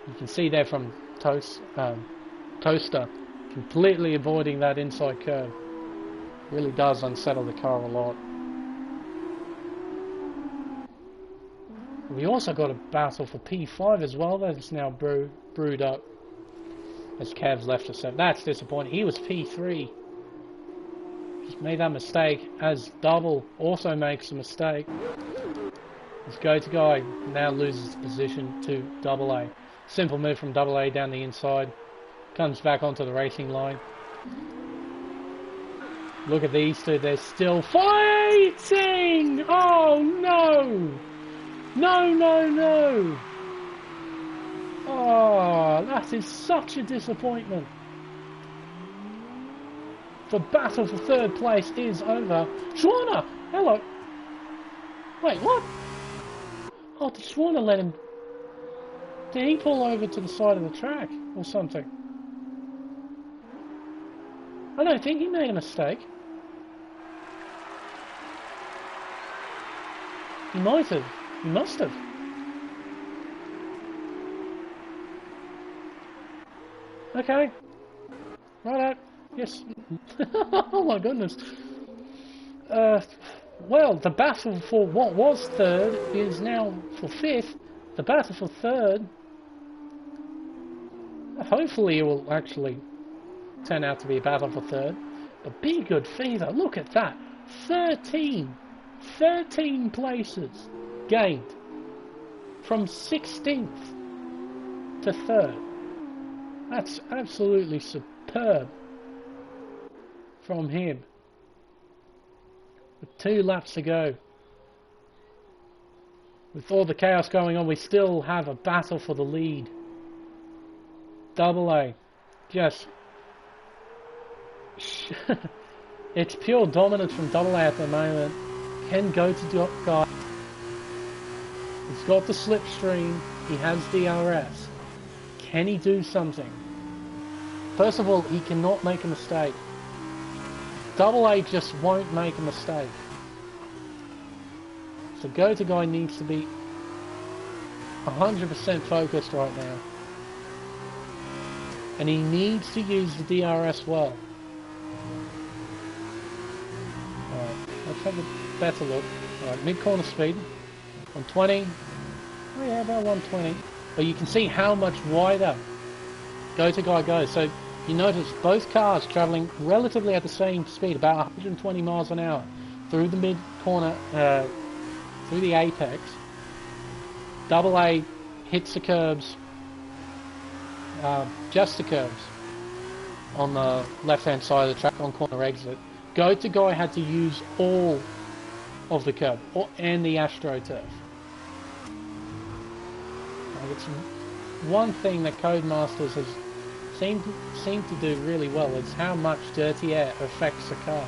You can see there from Toaster completely avoiding that inside curve. Really does unsettle the car a lot. We also got a battle for P5 as well. That's now brewed up as Cav's left us. That's disappointing. He was P3. Just made that mistake as Double also makes a mistake. Let's go to guy. Now loses position to double A. Simple move from double A down the inside. Comes back onto the racing line. Look at these two. They're still fighting! Oh no! No, no, no! Oh, that is such a disappointment. The battle for third place is over. Schwarner! Hello! Wait, what? Oh, did Schwarner let him... Did he pull over to the side of the track or something? I don't think he made a mistake. He might have. He must have. Okay. Righto. Yes. Oh my goodness. Well, the battle for what was third is now for fifth. The battle for third. Hopefully it will actually turn out to be a battle for third. But be good feeder. Look at that. 13 places gained from 16th to third. That's absolutely superb from him. With 2 laps to go. With all the chaos going on, we still have a battle for the lead. Double A. Just... it's pure dominance from Double A at the moment. Can go to guy. He's got the slipstream. He has DRS. Can he do something? First of all, he cannot make a mistake. Double A just won't make a mistake. So go-to guy needs to be 100% focused right now. And he needs to use the DRS well. Alright, let's have a better look. Alright, mid-corner speed. 120. Oh yeah, about 120. But you can see how much wider go-to guy goes. So you notice both cars travelling relatively at the same speed, about 120 miles an hour, through the mid-corner, through the apex. Double A hits the curbs, just the curbs, on the left-hand side of the track on corner exit. Go-to guy had to use all of the curb and the AstroTurf. It's one thing that Codemasters has seemed to do really well is how much dirty air affects the car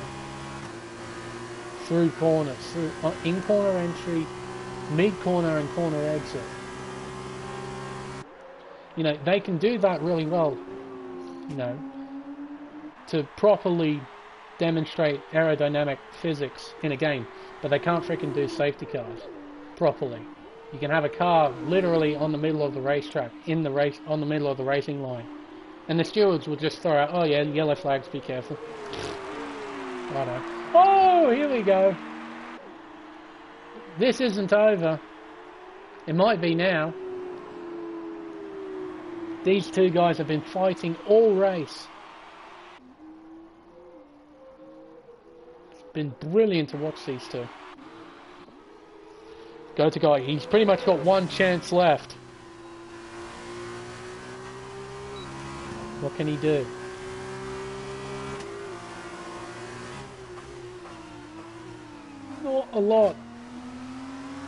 through corners, through in corner entry, mid corner and corner exit. You know, they can do that really well, you know, to properly demonstrate aerodynamic physics in a game, but they can't freaking do safety cars properly. You can have a car literally on the middle of the racetrack, in the race, on the middle of the racing line, and the stewards will just throw out, oh yeah, yellow flags, be careful. Righto. Oh, here we go. This isn't over. It might be now. These two guys have been fighting all race. It's been brilliant to watch these two. Go-to guy, he's pretty much got one chance left. What can he do? Not a lot.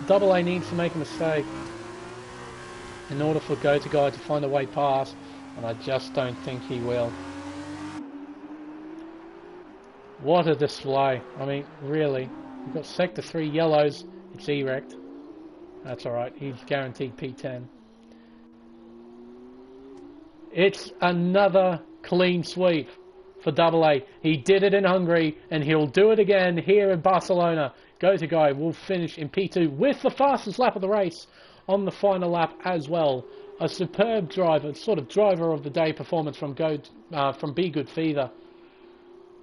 Double A needs to make a mistake in order for go-to guy to find a way past, and I just don't think he will. What a display. I mean, really. We've got Sector 3 yellows. It's erect. That's alright. He's guaranteed P10. It's another clean sweep for Double A. He did it in Hungary, and he'll do it again here in Barcelona. Go-to guy will finish in P2 with the fastest lap of the race on the final lap as well. A superb driver, sort of driver of the day performance from Be Good Fever.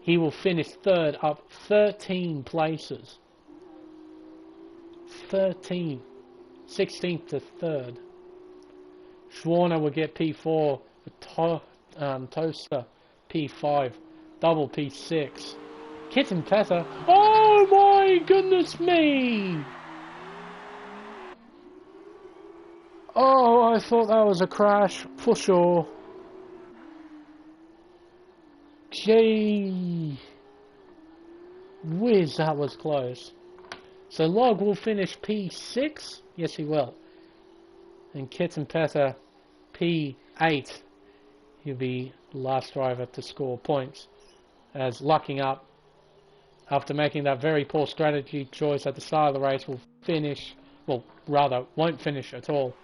He will finish third, up 13 places. 13. 16th to third. Schwarner will get P4. Toaster P5. Double P6. Kitten Petter. Oh my goodness me! Oh, I thought that was a crash for sure. Gee whiz, that was close. So Log will finish P6. Yes, he will. And Kitten Petter P8. He'll be the last driver to score points, as lucking up after making that very poor strategy choice at the start of the race will finish, well, rather won't finish at all.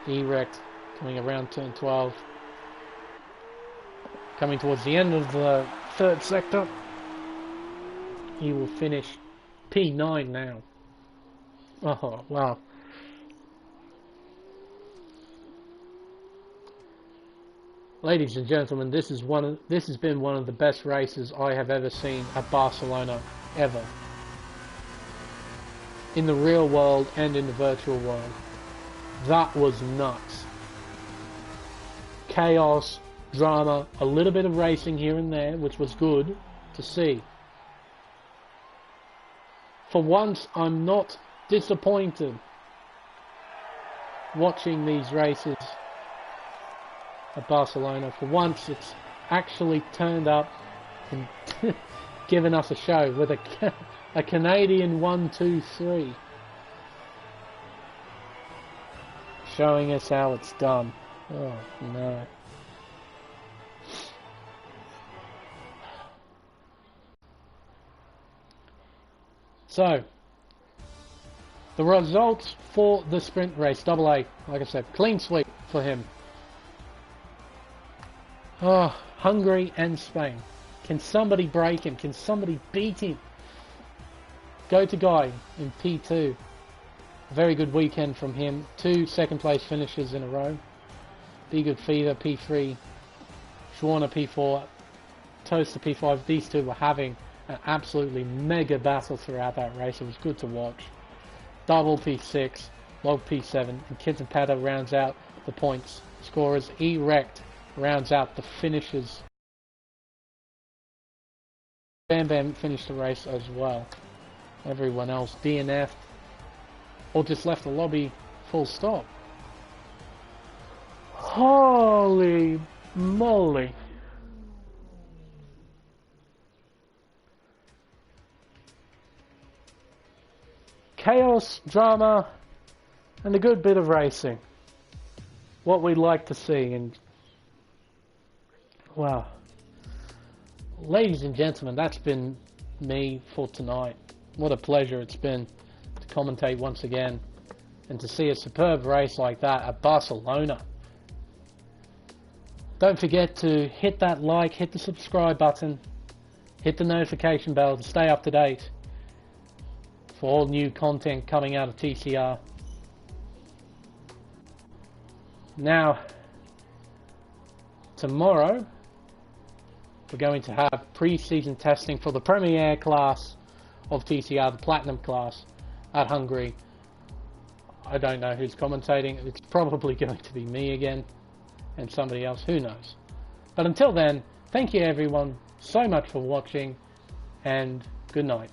Erect coming around turn 12, coming towards the end of the third sector. He will finish P9 now. Oh wow. Ladies and gentlemen, this has been one of the best races I have ever seen at Barcelona, ever. In the real world and in the virtual world. That was nuts. Chaos, drama, a little bit of racing here and there, which was good to see. For once, I'm not disappointed. watching these races at Barcelona. For once, it's actually turned up and given us a show with a Canadian 1-2-3, showing us how it's done. Oh no. So, the results for the sprint race, double A, like I said, clean sweep for him. Oh, Hungary and Spain. Can somebody break him? Can somebody beat him? Go to Guy in P2. A very good weekend from him. 2 second place finishes in a row. Be Good Feeder P3. Schwarner P4. Toaster P5. These two were having an absolutely mega battle throughout that race. It was good to watch. Double P6. Log P7. And Kitten Patter rounds out the points scorers. Erect rounds out the finishers. Bam Bam finished the race as well. Everyone else DNF'd or just left the lobby full stop. Holy moly. Chaos, drama, and a good bit of racing. What we'd like to see. And wow. Ladies and gentlemen, that's been me for tonight. What a pleasure it's been to commentate once again and to see a superb race like that at Barcelona. Don't forget to hit that like, hit the subscribe button, hit the notification bell to stay up to date for all new content coming out of TCR. Now, tomorrow we're going to have pre-season testing for the Premier class of TCR, the Platinum class at Hungary. I don't know who's commentating. It's probably going to be me again and somebody else, who knows. But until then, thank you everyone so much for watching and good night.